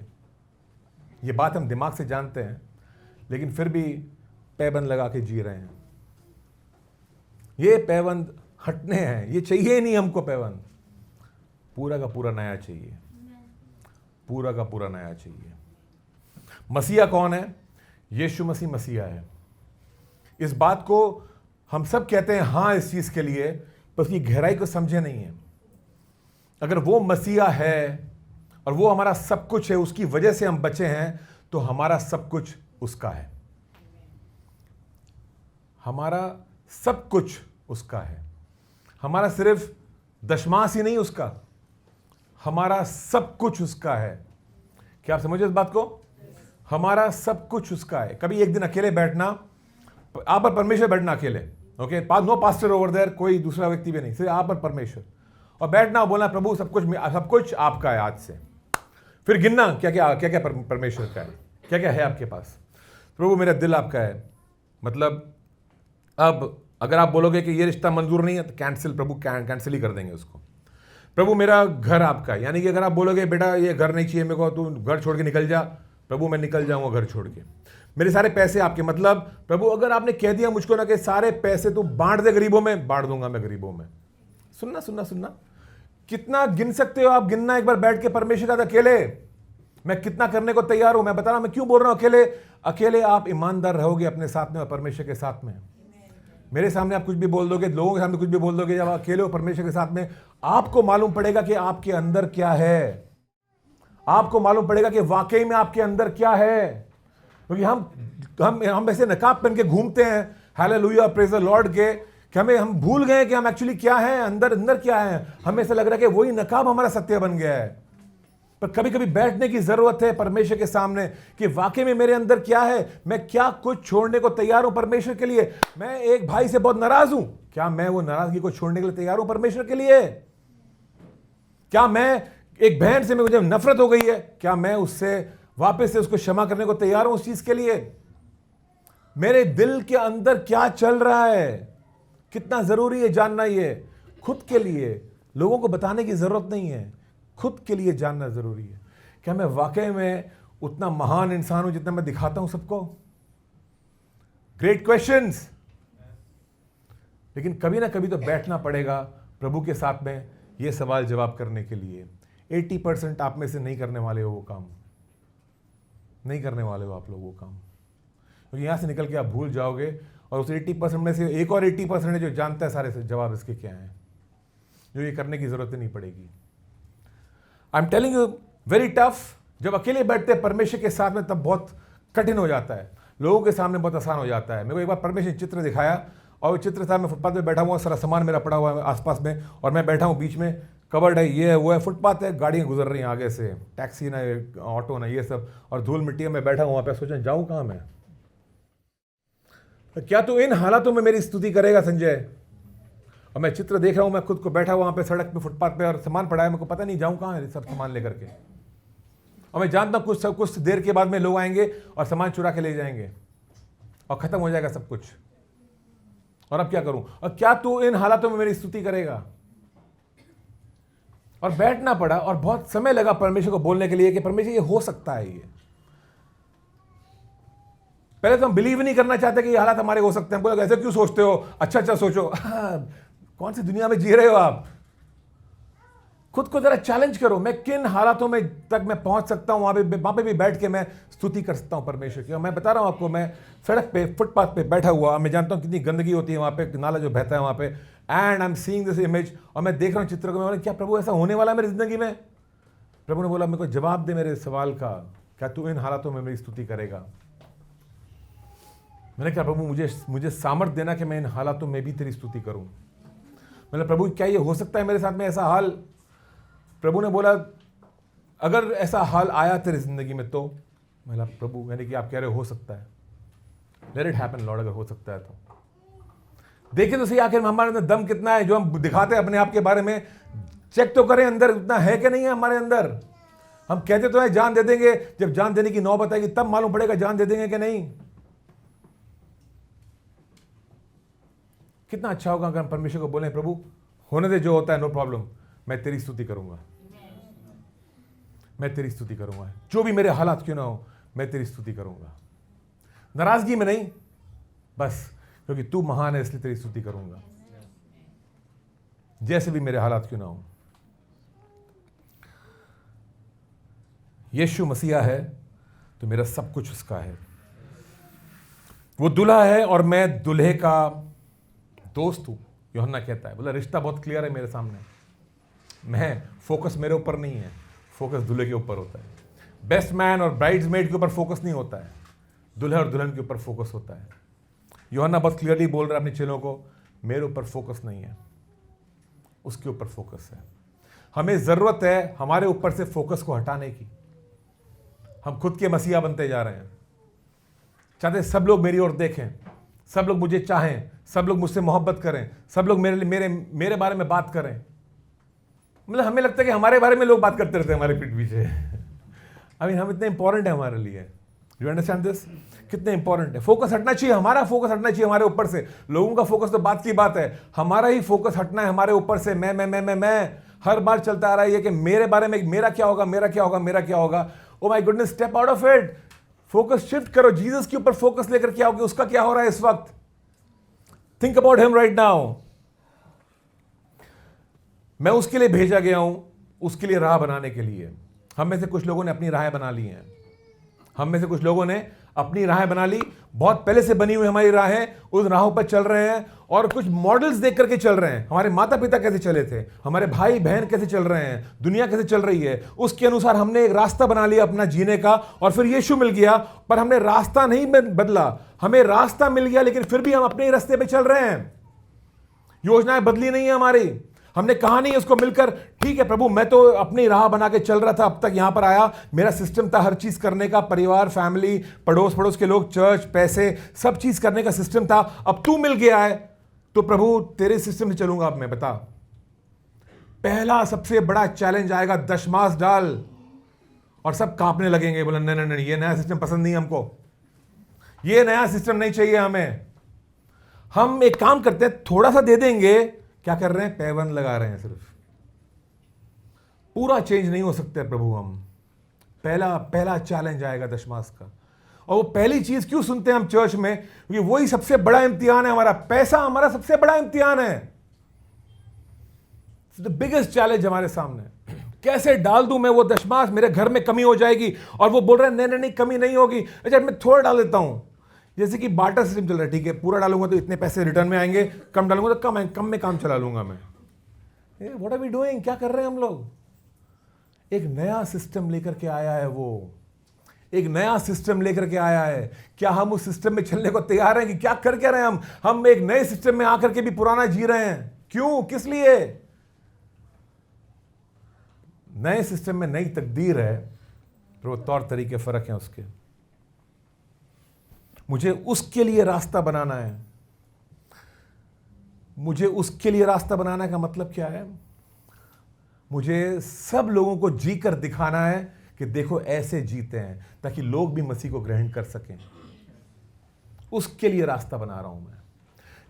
ये बात हम दिमाग से जानते हैं, लेकिन फिर भी पैबंद लगा के जी रहे हैं। ये पैबंद हटने हैं, ये चाहिए नहीं हमको पैबंद, पूरा का पूरा नया चाहिए, पूरा का पूरा नया चाहिए। मसीहा कौन है? यीशु मसीह मसीहा है। इस बात को हम सब कहते हैं हाँ इस चीज के लिए, पर उसकी गहराई को समझे नहीं है। अगर वो मसीहा है और वो हमारा सब कुछ है, उसकी वजह से हम बचे हैं, तो हमारा सब कुछ उसका है, हमारा सब कुछ उसका है। हमारा सिर्फ दशमांश ही नहीं उसका, हमारा सब कुछ उसका है। क्या आप समझे इस बात को? हमारा सब कुछ उसका है। कभी एक दिन अकेले बैठना, आप और परमेश्वर बैठना अकेले, okay, no pastor over there, कोई दूसरा व्यक्ति भी नहीं, सिर्फ आप और परमेश्वर, और बैठना और बोलना प्रभु सब कुछ आपका है आज से। फिर गिनना क्या क्या परमेश्वर का है, क्या क्या है आपके पास। प्रभु मेरा दिल आपका है, मतलब अब अगर आप बोलोगे कि ये रिश्ता मंजूर नहीं है तो कैंसिल, प्रभु कैंसिल ही कर देंगे उसको। प्रभु मेरा घर आपका है, यानी कि अगर आप बोलोगे बेटा ये घर नहीं चाहिए मेरे को, तू घर छोड़ के निकल जा, प्रभु मैं निकल जाऊंगा घर छोड़ के। मेरे सारे पैसे आपके, मतलब प्रभु अगर आपने कह दिया मुझको ना कि सारे पैसे तू बांट दे गरीबों में, बांट दूंगा मैं गरीबों में। सुनना सुनना सुनना, कितना गिन सकते हो आप, गिनना एक बार बैठ के परमेश्वर का। अकेले मैं कितना करने को तैयार हूं, मैं बता रहा हूं मैं क्यों बोल रहा हूं अकेले आप ईमानदार रहोगे अपने साथ में और परमेश्वर के साथ में। मेरे सामने आप कुछ भी बोल दोगे, लोगों के सामने कुछ भी बोल दोगे, जब आप अकेले हो परमेश्वर के साथ में, आपको मालूम पड़ेगा कि आपके अंदर क्या है। आपको मालूम पड़ेगा कि वाकई में आपके अंदर क्या है। क्योंकि हम ऐसे नकाब पहन के घूमते हैं, हालेलुया प्रेज द लॉर्ड के, कि हम भूल गए कि हम एक्चुअली क्या है, अंदर क्या है। हमें ऐसा लग रहा है कि वही नकाब हमारा सत्य बन गया है। पर कभी कभी बैठने की जरूरत है परमेश्वर के सामने कि वाकई में मेरे अंदर क्या है, मैं क्या कुछ छोड़ने को तैयार हूं परमेश्वर के लिए। मैं एक भाई से बहुत नाराज हूं, क्या मैं वो नाराजगी को छोड़ने के लिए तैयार हूं परमेश्वर के लिए? क्या मैं एक बहन से मुझे नफरत हो गई है, क्या मैं उससे वापस से उसको क्षमा करने को तैयार हूं उस चीज के लिए? मेरे दिल के अंदर क्या चल रहा है, कितना जरूरी है जानना। ये खुद के लिए, लोगों को बताने की जरूरत नहीं है, खुद के लिए जानना जरूरी है। क्या मैं वाकई में उतना महान इंसान हूं जितना मैं दिखाता हूं सबको? Great questions. लेकिन कभी ना कभी तो बैठना पड़ेगा प्रभु के साथ में ये सवाल जवाब करने के लिए। 80% आप में से नहीं करने वाले हो वो काम, नहीं करने वाले हो आप लोग वो काम, क्योंकि यहां से निकल के आप भूल जाओगे और उस 80% में से एक और 80% है जो जानता है सारे जवाब इसके क्या हैं, जो ये करने की जरूरत नहीं पड़ेगी। I am telling you, very tough. जब अकेले बैठते हैं परमेश्वर के साथ में तब बहुत कठिन हो जाता है, लोगों के सामने बहुत आसान हो जाता है। मेरे को एक बार परमेश्वर ने चित्र दिखाया और वो चित्र था, मैं फुटपाथ पे बैठा हुआ, सारा सामान मेरा पड़ा हुआ है आसपास में, और मैं बैठा हूँ बीच में, कवर्ड है, ये है वो है, फुटपाथ है, गाड़ियाँ गुजर रही हैं आगे से, टैक्सी ना ऑटो ना ये सब, और धूल मिट्टी में मैं बैठा हूँ वहाँ पे। सोचा जाऊँ कहाँ मैं? क्या तू इन हालातों में मेरी स्तुति करेगा संजय? और मैं चित्र देख रहा हूँ, मैं खुद को बैठा हुआ वहाँ पे सड़क पे फुटपाथ पे, और सामान पड़ा है, मेरे को पता नहीं जाऊँ कहाँ है सब सामान लेकर के। और मैं जानता हूँ कुछ देर के बाद में लोग आएंगे और सामान चुरा के ले जाएंगे और खत्म हो जाएगा सब कुछ। और अब क्या करूं? और क्या तू इन हालातों में मेरी स्तुति करेगा? और बैठना पड़ा और बहुत समय लगा परमेश्वर को बोलने के लिए कि परमेश्वर ये हो सकता है। ये पहले तो हम बिलीव नहीं करना चाहते कि ये हालात हमारे हो सकते हैं। बोला ऐसे क्यों सोचते हो? अच्छा सोचो। कौन सी दुनिया में जी रहे हो आप? खुद को जरा चैलेंज करो, मैं किन हालातों में तक मैं पहुंच सकता हूं, वहां पे भी बैठ के मैं स्तुति कर सकता हूं परमेश्वर की। और मैं बता रहा हूं आपको, मैं सड़क पे फुटपाथ पे बैठा हुआ, मैं जानता हूं कितनी गंदगी होती है वहां पे, नाला जो बहता है वहां पे, and I am seeing this image, और मैं देख रहा हूं चित्र को। मैं बोला क्या प्रभु ऐसा होने वाला है मेरी जिंदगी में? प्रभु ने बोला मेरे को जवाब दे मेरे सवाल का, क्या तू इन हालातों में मेरी स्तुति करेगा? मैंने कहा प्रभु मुझे सामर्थ देना कि मैं इन हालातों में भी तेरी स्तुति करूं। मैंने प्रभु क्या ये हो सकता है मेरे साथ में ऐसा हाल? प्रभु ने बोला अगर ऐसा हाल आया तेरी जिंदगी में तो। मैंने प्रभु यानी कि आप कह रहे हो सकता है, लेट इट हैपन लॉर्ड, अगर हो सकता है तो देखिए तो सही आखिर में हमारे अंदर दम कितना है जो हम दिखाते हैं अपने आप के बारे में। चेक तो करें अंदर उतना है कि नहीं है हमारे अंदर। हम कहते तो है जान दे देंगे, जब जान देने की नौबत आएगी तब मालूम पड़ेगा जान दे देंगे कि नहीं। कितना अच्छा होगा अगर हम परमेश्वर को बोलें प्रभु होने दे जो होता है, नो प्रॉब्लम, मैं तेरी स्तुति करूंगा, मैं तेरी स्तुति करूंगा, जो भी मेरे हालात क्यों ना हो मैं तेरी स्तुति करूंगा। नाराजगी में नहीं, बस क्योंकि तू महान है इसलिए तेरी स्तुति करूंगा, जैसे भी मेरे हालात क्यों ना हो। यीशु मसीहा है तो मेरा सब कुछ उसका है। वो दूल्हा है और मैं दूल्हे का दोस्त हूं, यूहन्ना कहता है। बोला रिश्ता बहुत क्लियर है मेरे सामने, मैं फोकस मेरे ऊपर नहीं है, फोकस दूल्हे के ऊपर होता है। बेस्ट मैन और ब्राइड्समेड के ऊपर फोकस नहीं होता है, दूल्हे और दुल्हन के ऊपर फोकस होता है। यूहन्ना बहुत क्लियरली बोल रहा है अपने चेलों को, मेरे ऊपर फोकस नहीं है, उसके ऊपर फोकस है। हमें जरूरत है हमारे ऊपर से फोकस को हटाने की। हम खुद के मसीहा बनते जा रहे हैं, चाहते सब लोग मेरी ओर देखें, सब लोग मुझे चाहें, सब लोग मुझसे मोहब्बत करें, सब लोग मेरे बारे में बात करें। मतलब हमें लगता है कि हमारे बारे में लोग बात करते रहते हैं हमारे पीठ पीछे। आई मीन हम इतने इंपॉर्टेंट है हमारे लिए। You understand this? कितने इंपॉर्टेंट है। फोकस हटना चाहिए, हमारा फोकस हटना चाहिए हमारे ऊपर से। लोगों का फोकस तो बात की बात है, हमारा ही फोकस हटना है हमारे ऊपर से। मैं हर बार चलता आ रहा है ये कि मेरे बारे में, मेरा क्या होगा, मेरा क्या होगा, मेरा क्या होगा। Oh my goodness, step out of it. Focus shift करो, जीसस के ऊपर फोकस लेकर के आओ कि उसका क्या हो रहा है इस वक्त। Think about him right now. मैं उसके लिए भेजा गया हूं, उसके लिए राह बनाने के लिए। हम में से कुछ लोगों ने अपनी राहें बना ली हैं, हम में से कुछ लोगों ने अपनी राहें बना ली, बहुत पहले से बनी हुई हमारी राहें, उस राहों पर चल रहे हैं और कुछ मॉडल्स देख करके चल रहे हैं। हमारे माता पिता कैसे चले थे, हमारे भाई बहन कैसे चल रहे हैं, दुनिया कैसे चल रही है, उसके अनुसार हमने एक रास्ता बना लिया अपना जीने का। और फिर यीशु मिल गया, पर हमने रास्ता नहीं बदला। हमें रास्ता मिल गया लेकिन फिर भी हम अपने ही रास्ते पे चल रहे हैं। योजनाएं बदली नहीं है हमारी। हमने कहा नहीं उसको मिलकर, ठीक है प्रभु मैं तो अपनी राह बना के चल रहा था, अब तक यहां पर आया, मेरा सिस्टम था हर चीज करने का, परिवार, फैमिली, पड़ोस के लोग, चर्च, पैसे, सब चीज करने का सिस्टम था। अब तू मिल गया है तो प्रभु तेरे सिस्टम से चलूंगा अब मैं। बता, पहला सबसे बड़ा चैलेंज आएगा, दशमास डाल, और सब कांपने लगेंगे, बोला नहीं नहीं, ये नया सिस्टम पसंद नहीं हमको, ये नया सिस्टम नहीं चाहिए हमें। हम एक काम करते हैं, थोड़ा सा दे देंगे, क्या कर रहे हैं, पैवन लगा रहे हैं सिर्फ। पूरा चेंज नहीं हो सकते प्रभु हम। पहला चैलेंज आएगा दशमास का। और वो पहली चीज क्यों सुनते हैं हम चर्च में, क्योंकि वही सबसे बड़ा इम्तिहान है हमारा। पैसा हमारा सबसे बड़ा इम्तिहान है, द बिगेस्ट चैलेंज हमारे सामने। कैसे डाल दूं मैं वो दशमास, मेरे घर में कमी हो जाएगी। और वो बोल रहे हैं नहीं, कमी नहीं होगी। अच्छा मैं थोड़ा डाल देता हूं, जैसे कि बार्टर सिस्टम चल रहा है, ठीक है पूरा डालूंगा तो इतने पैसे रिटर्न में आएंगे, कम डालूंगा तो कम में काम चला लूंगा मैं। व्हाट आर वी डूइंग, क्या कर रहे हैं हम लोग। एक नया सिस्टम लेकर के आया है वो, एक नया सिस्टम लेकर के आया है। क्या हम उस सिस्टम में चलने को तैयार हैं कि क्या कर रहे हैं हम एक नए सिस्टम में आकर के भी पुराना जी रहे हैं। क्यों, किस लिए। नए सिस्टम में नई तकदीर है, पर वो तौर तरीके फर्क हैं उसके। मुझे उसके लिए रास्ता बनाना है। मुझे उसके लिए रास्ता बनाने का मतलब क्या है, मुझे सब लोगों को जी कर दिखाना है कि देखो ऐसे जीते हैं, ताकि लोग भी मसीह को ग्रहण कर सकें। उसके लिए रास्ता बना रहा हूं मैं,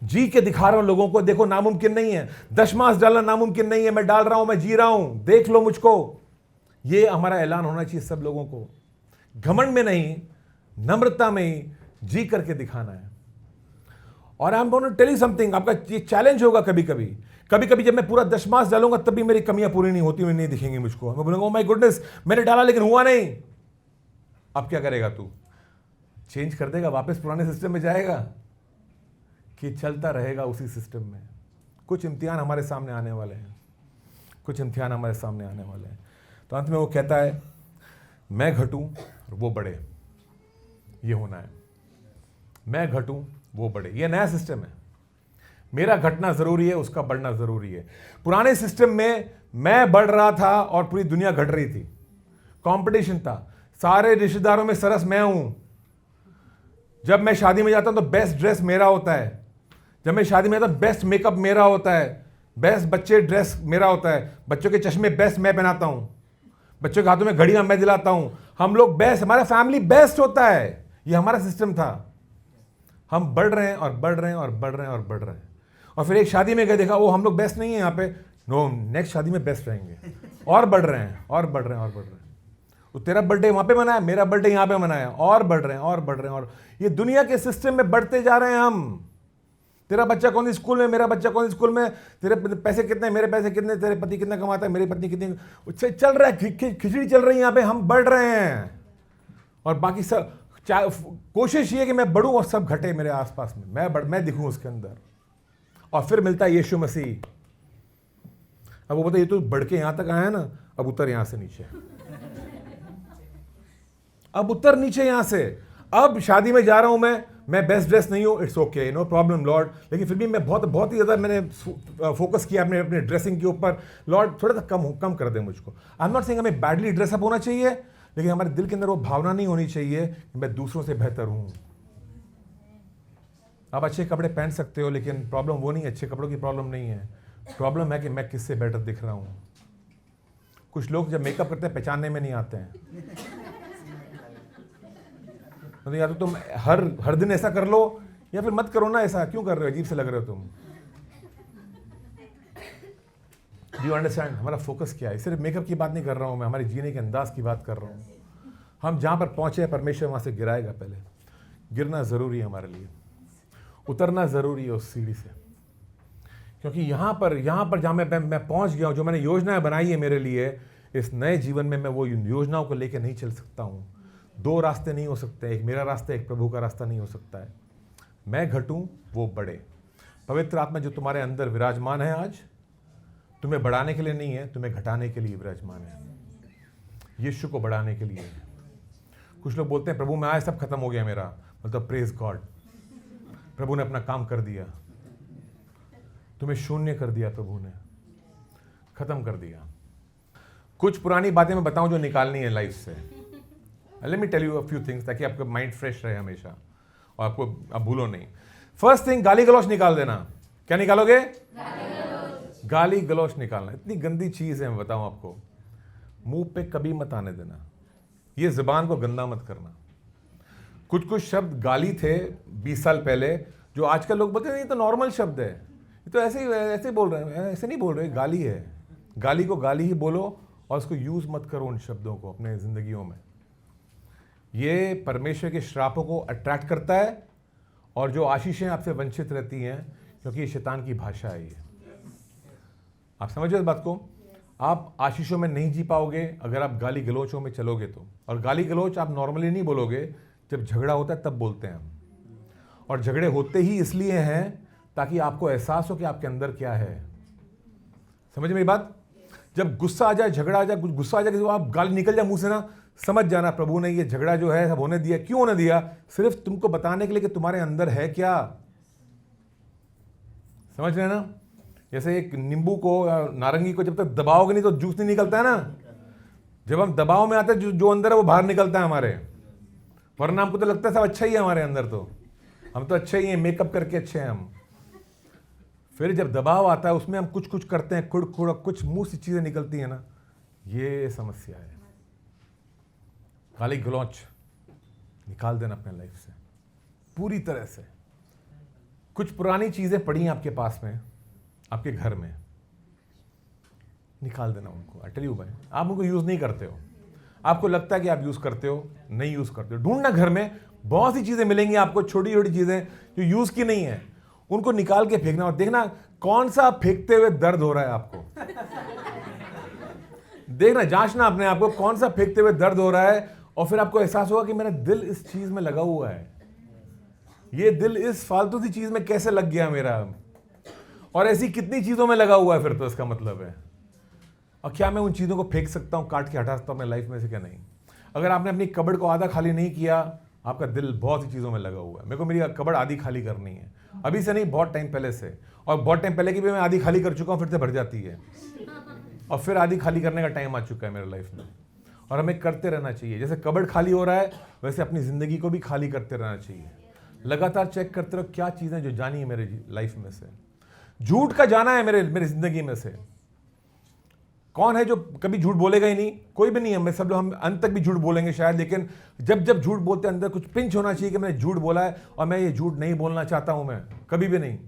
जी के दिखा रहा हूं लोगों को, देखो नामुमकिन नहीं है, दशमास डालना नामुमकिन नहीं है, मैं डाल रहा हूं, मैं जी रहा हूं, देख लो मुझको। ये हमारा ऐलान होना चाहिए सब लोगों को। घमंड में नहीं, नम्रता में ही जी करके दिखाना है। और I am going to tell you something, आपका ये चैलेंज होगा कभी कभी जब मैं पूरा दशमास डालूंगा तब भी मेरी कमियां पूरी नहीं होती हुई नहीं दिखेंगी मुझको। मैं बोलूंगा ओ माय गुडनेस, मैंने डाला लेकिन हुआ नहीं। अब क्या करेगा तू, चेंज कर देगा, वापस पुराने सिस्टम में जाएगा कि चलता रहेगा उसी सिस्टम में। कुछ इम्तिहान हमारे सामने आने वाले हैं, कुछ इम्तिहान हमारे सामने आने वाले हैं। तो अंत में वो कहता है मैं घटूं और वो बढ़े, ये होना है। मैं घटूं वो बढ़े, ये नया सिस्टम है। मेरा घटना जरूरी है, उसका बढ़ना जरूरी है। पुराने सिस्टम में मैं बढ़ रहा था और पूरी दुनिया घट रही थी, कंपटीशन था, सारे रिश्तेदारों में सरस मैं हूं। जब मैं शादी में जाता हूं तो बेस्ट ड्रेस मेरा होता है, जब मैं शादी में जाता हूं बेस्ट मेकअप मेरा होता है, बेस्ट बच्चे ड्रेस मेरा होता है, बच्चों के चश्मे बेस्ट मैं पहनाता हूं, बच्चों के हाथों में घड़ियां मैं दिलाता हूं, हम लोग बेस्ट, हमारा फैमिली बेस्ट होता है। ये हमारा सिस्टम था। हम बढ़ रहे हैं और बढ़ रहे हैं और बढ़ रहे हैं और बढ़ रहे हैं। और फिर एक शादी में गए, देखा वो हम लोग बेस्ट नहीं है यहाँ पे, नो नेक्स्ट शादी में बेस्ट रहेंगे, और बढ़ रहे हैं और बढ़ रहे हैं और बढ़ रहे हैं। वो तेरा बर्थडे वहाँ पे मनाया, मेरा बर्थडे यहाँ पे मनाया, और बढ़ रहे हैं और बढ़ रहे हैं। और ये दुनिया के सिस्टम में बढ़ते जा रहे हैं हम। तेरा बच्चा कौन सी स्कूल में, मेरा बच्चा कौन सी स्कूल में, तेरे पैसे कितने, मेरे पैसे कितने, तेरे पति कितना कमाता है, मेरी पत्नी कितनी, चल रहा है, खिचड़ी चल रही है यहाँ पे। हम बढ़ रहे हैं और बाकी सब कोशिश ये कि मैं बढ़ूं और सब घटे मेरे आसपास में, मैं दिखूं उसके अंदर। और फिर मिलता है यीशु मसीह। अब वो बोलते ये तो बढ़ के यहां तक आया ना, अब उतर यहां से नीचे, अब उतर नीचे यहां से। अब शादी में जा रहा हूं मैं बेस्ट ड्रेस नहीं हूं, it's okay, no problem lord, लेकिन फिर भी मैं बहुत ही ज्यादा मैंने फोकस किया अपने ड्रेसिंग के ऊपर। लॉर्ड थोड़ा सा कम कर दे मुझको। आई एम नॉट सेइंग हमें बैडली ड्रेसअप होना चाहिए, लेकिन हमारे दिल के अंदर वो भावना नहीं होनी चाहिए कि मैं दूसरों से बेहतर हूं। आप अच्छे कपड़े पहन सकते हो, लेकिन प्रॉब्लम वो नहीं, अच्छे कपड़ों की प्रॉब्लम नहीं है। प्रॉब्लम है कि मैं किससे बेटर दिख रहा हूं। कुछ लोग जब मेकअप करते हैं पहचानने में नहीं आते हैं। तो या तो तुम हर दिन ऐसा कर लो या फिर मत करो ना। ऐसा क्यों कर रहे हो? अजीब से लग रहे हो तुम। Do you understand? हमारा फोकस क्या है? सिर्फ मेकअप की बात नहीं कर रहा हूं मैं, हमारे जीने के अंदाज की बात कर रहा हूं। हम जहां पर पहुंचे हैं परमेश्वर वहां से गिराएगा। पहले गिरना जरूरी है हमारे लिए, उतरना जरूरी है उस सीढ़ी से, क्योंकि यहां पर जहां मैं पहुंच गया हूं, जो मैंने योजनाएं बनाई है मेरे लिए इस नए जीवन में, मैं वो योजनाओं को लेकर नहीं चल सकता हूं। दो रास्ते नहीं हो सकते, एक मेरा रास्ता, एक प्रभु का रास्ता नहीं हो सकता है। मैं घटूं, वो बढ़े। पवित्र आत्मा जो तुम्हारे अंदर विराजमान है आज, तुम्हें बढ़ाने के लिए नहीं है, तुम्हें घटाने के लिए विराजमान है। यीशु को बढ़ाने के लिए। कुछ लोग बोलते हैं प्रभु मैं आज सब खत्म हो गया मेरा, मतलब प्रेज गॉड, प्रभु ने अपना काम कर दिया। तुम्हें शून्य कर दिया, प्रभु ने खत्म कर दिया। कुछ पुरानी बातें मैं बताऊं जो निकालनी है लाइफ से। Let me tell you a few things, ताकि आपका माइंड फ्रेश रहे हमेशा और आपको अब भूलो नहीं। फर्स्ट थिंग, गाली गलौच निकाल देना। क्या निकालोगे? गाली गलौच निकालना। इतनी गंदी चीज है, मैं बताऊं आपको, मुंह पे कभी मत आने देना। ये जुबान को गंदा मत करना। कुछ शब्द गाली थे 20 साल पहले, जो आजकल लोग बोलते हैं ये तो नॉर्मल शब्द है, ये तो ऐसे ही बोल रहे हैं। ऐसे नहीं बोल रहे, गाली है। गाली को गाली ही बोलो और उसको यूज मत करो उन शब्दों को अपने जिंदगियों में। ये परमेश्वर के श्रापों को अट्रैक्ट करता है और जो आशीषें आपसे वंचित रहती हैं, क्योंकि ये शैतान की भाषा है। ये आप समझ रहे इस बात को? आप आशीषों में नहीं जी पाओगे अगर आप गाली गलौचों में चलोगे तो। और गाली गलौच आप नॉर्मली नहीं बोलोगे, जब झगड़ा होता है तब बोलते हैं हम। और झगड़े होते ही इसलिए हैं ताकि आपको एहसास हो कि आपके अंदर क्या है। समझ मेरी बात? जब गुस्सा आ जाए, झगड़ा आ जाए, गुस्सा आ जाए, कि आप गाली निकल जाए मुंह से ना, समझ जाना प्रभु ने ये झगड़ा जो है सब होने दिया। क्यों होने दिया? सिर्फ तुमको बताने के लिए कि तुम्हारे अंदर है क्या। समझ रहे ना? जैसे एक नींबू को, नारंगी को जब तक दबाओगे नहीं तो जूस नहीं निकलता है ना। जब हम दबाव में आते हैं, जो अंदर है वो बाहर निकलता है हमारे। वरना हमको तो लगता है सब अच्छा ही है हमारे अंदर, तो हम तो अच्छे ही हैं, मेकअप करके अच्छे हैं हम। फिर जब दबाव आता है उसमें हम कुछ करते हैं, खुड़ कुछ मुंह से चीजें निकलती है ना, ये समस्या है। गाली गलौच निकाल देना अपने लाइफ से पूरी तरह से। कुछ पुरानी चीजें पड़ी हैं आपके पास में, आपके घर में, निकाल देना उनको। आई टेल यू भाई, आप उनको यूज नहीं करते हो। आपको लगता है कि आप यूज करते हो, नहीं यूज करते हो। ढूंढना घर में बहुत सी चीजें मिलेंगी आपको, छोटी छोटी चीजें जो यूज की नहीं है, उनको निकाल के फेंकना। और देखना कौन सा फेंकते हुए दर्द हो रहा है आपको। देखना, जांचना अपने आप को, कौन सा फेंकते हुए दर्द हो रहा है। और फिर आपको एहसास होगा कि मेरा दिल इस चीज में लगा हुआ है, ये दिल इस फालतू सी चीज में कैसे लग गया मेरा। और ऐसी कितनी चीजों में लगा हुआ है फिर तो इसका मतलब है। और क्या मैं उन चीजों को फेंक सकता हूं, काट के हटा सकता हूं अपने लाइफ में से, क्या नहीं? अगर आपने अपनी कबड़ को आधा खाली नहीं किया, आपका दिल बहुत सी चीजों में लगा हुआ है। मेरे को मेरी कबड़ आधी खाली करनी है, अभी से नहीं, बहुत टाइम पहले से। और बहुत टाइम पहले की भी मैं आधी खाली कर चुका हूं, फिर से भर जाती है। और फिर आधी खाली करने का टाइम आ चुका है मेरे लाइफ में। और हमें करते रहना चाहिए। जैसे कबड़ खाली हो रहा है, वैसे अपनी जिंदगी को भी खाली करते रहना चाहिए। लगातार चेक करते रहो क्या चीजें जो जानी है मेरे लाइफ में से। झूठ का जाना है मेरी जिंदगी में से। कौन है जो कभी झूठ बोलेगा ही नहीं? कोई भी नहीं है। मैं सब लोग, हम अंत तक भी झूठ बोलेंगे शायद, लेकिन जब झूठ बोलते हैं अंदर कुछ पिंच होना चाहिए कि मैंने झूठ बोला है और मैं ये झूठ नहीं बोलना चाहता हूं, मैं कभी भी नहीं।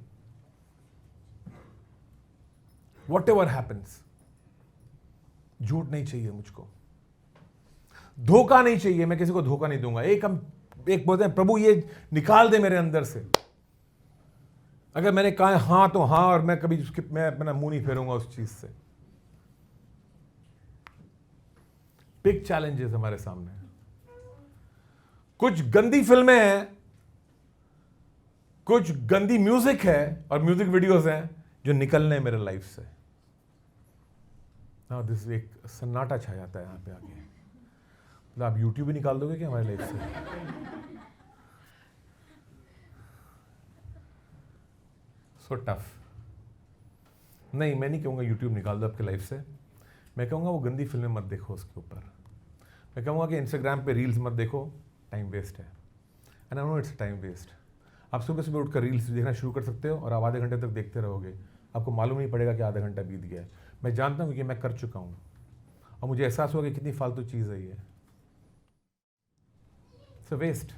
वॉट एवर हैपन्स, झूठ नहीं चाहिए मुझको, धोखा नहीं चाहिए। मैं किसी को धोखा नहीं दूंगा। एक बोलते हैं प्रभु ये निकाल दे मेरे अंदर से। अगर मैंने कहा हां तो हां, और मैं कभी मैं अपना मुंह नहीं फेरूंगा उस चीज से। बिग चैलेंजेस हमारे सामने। कुछ गंदी फिल्में हैं, कुछ गंदी म्यूजिक है और म्यूजिक वीडियोस हैं जो निकलने हैं मेरे लाइफ से। नाउ दिस एक सन्नाटा छा जाता है यहां पे आके। मतलब आप यूट्यूब भी निकाल दोगे क्या हमारे लाइफ से? So tough. नहीं, मैं नहीं कहूँगा यूट्यूब निकाल दो आपके लाइफ से। मैं कहूँगा वो गंदी फिल्में मत देखो उसके ऊपर। मैं कहूँगा कि इंस्टाग्राम पे रील्स मत देखो, टाइम वेस्ट है। And I know it's time waste. आप सुबह उठकर रील्स देखना शुरू कर सकते हो और आप आधे घंटे तक देखते रहोगे, आपको मालूम नहीं पड़ेगा कि आधा घंटा बीत गया है। मैं जानता हूँ कि मैं कर चुका हूँ। और मुझे एहसास हुआ कि कितनी फालतू चीज़ है ये, इट्स अ वेस्ट।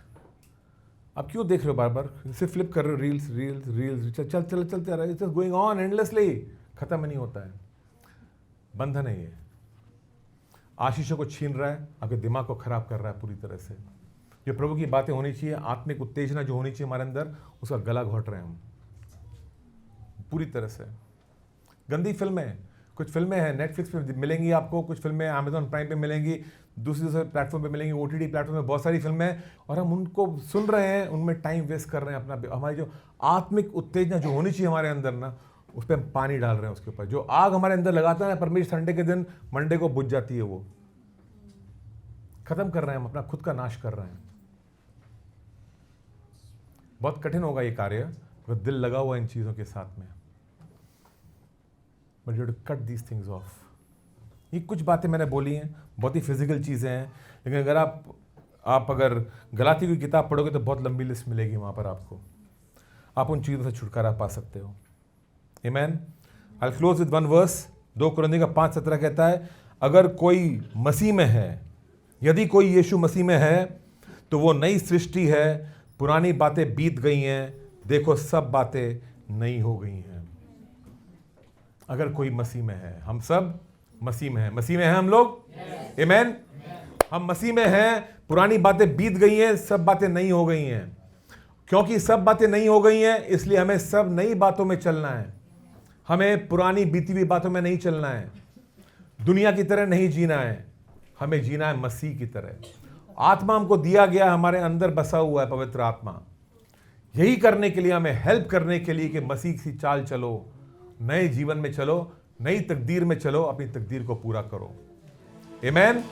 अब क्यों देख रहे हो बार बार, इसे फ्लिप कर रहे हो, रील्स रील्स रील्स, चलते रहा है, इट्स गोइंग ऑन एंडलेसली, खत्म नहीं होता है। बंधन है ये, आशीषों को छीन रहा है, आपके दिमाग को खराब कर रहा है पूरी तरह से। जो प्रभु की बातें होनी चाहिए, आत्मिक उत्तेजना जो होनी चाहिए हमारे अंदर, उसका गला घोट रहे हैं हम पूरी तरह से। गंदी फिल्में, कुछ फिल्में हैं नेटफ्लिक्स पे मिलेंगी आपको, कुछ फिल्में अमेजॉन प्राइम पे मिलेंगी, दूसरे प्लेटफॉर्म पे मिलेंगी, ओटीटी प्लेटफॉर्म पे बहुत सारी फिल्में हैं, और हम उनको सुन रहे हैं, उनमें टाइम वेस्ट कर रहे हैं अपना। हमारी जो आत्मिक उत्तेजना जो होनी चाहिए हमारे अंदर ना, उस पर हम पानी डाल रहे हैं उसके ऊपर। जो आग हमारे अंदर लगाता है ना परमेश्वर, संडे के दिन मंडे को बुझ जाती है, वो खत्म कर रहे हैं हम, अपना खुद का नाश कर रहे हैं। बहुत कठिन होगा ये कार्य, अगर दिल लगा हुआ इन चीज़ों के साथ में। But you have to cut these things off. ये कुछ बातें मैंने बोली हैं, बहुत ही फिजिकल चीज़ें हैं, लेकिन अगर आप अगर गलाती की किताब पढ़ोगे तो बहुत लंबी लिस्ट मिलेगी वहाँ पर आपको, आप उन चीज़ों से छुटकारा पा सकते हो। Amen. I will close with one verse. 2 कुरिन्थियों का 5:17 कहता है, अगर कोई मसीह में है, यदि कोई यीशु मसीह में है, तो वो नई सृष्टि है, पुरानी बातें बीत गई हैं, देखो सब बातें नई हो गई हैं। अगर कोई मसीह में है, हम सब मसीह में हैं, मसीह में हैं हम लोग, आमेन। हम मसीह में हैं, पुरानी बातें बीत गई हैं, सब बातें नई हो गई हैं। क्योंकि सब बातें नई हो गई हैं, इसलिए हमें सब नई बातों में चलना है। हमें पुरानी बीती हुई बातों में नहीं चलना है, दुनिया की तरह नहीं जीना है, हमें जीना है मसीह की तरह। आत्मा हमको दिया गया, हमारे अंदर बसा हुआ है पवित्र आत्मा, यही करने के लिए, हमें हेल्प करने के लिए कि मसीह की चाल चलो, नए जीवन में चलो, नई तकदीर में चलो, अपनी तकदीर को पूरा करो। आमेन।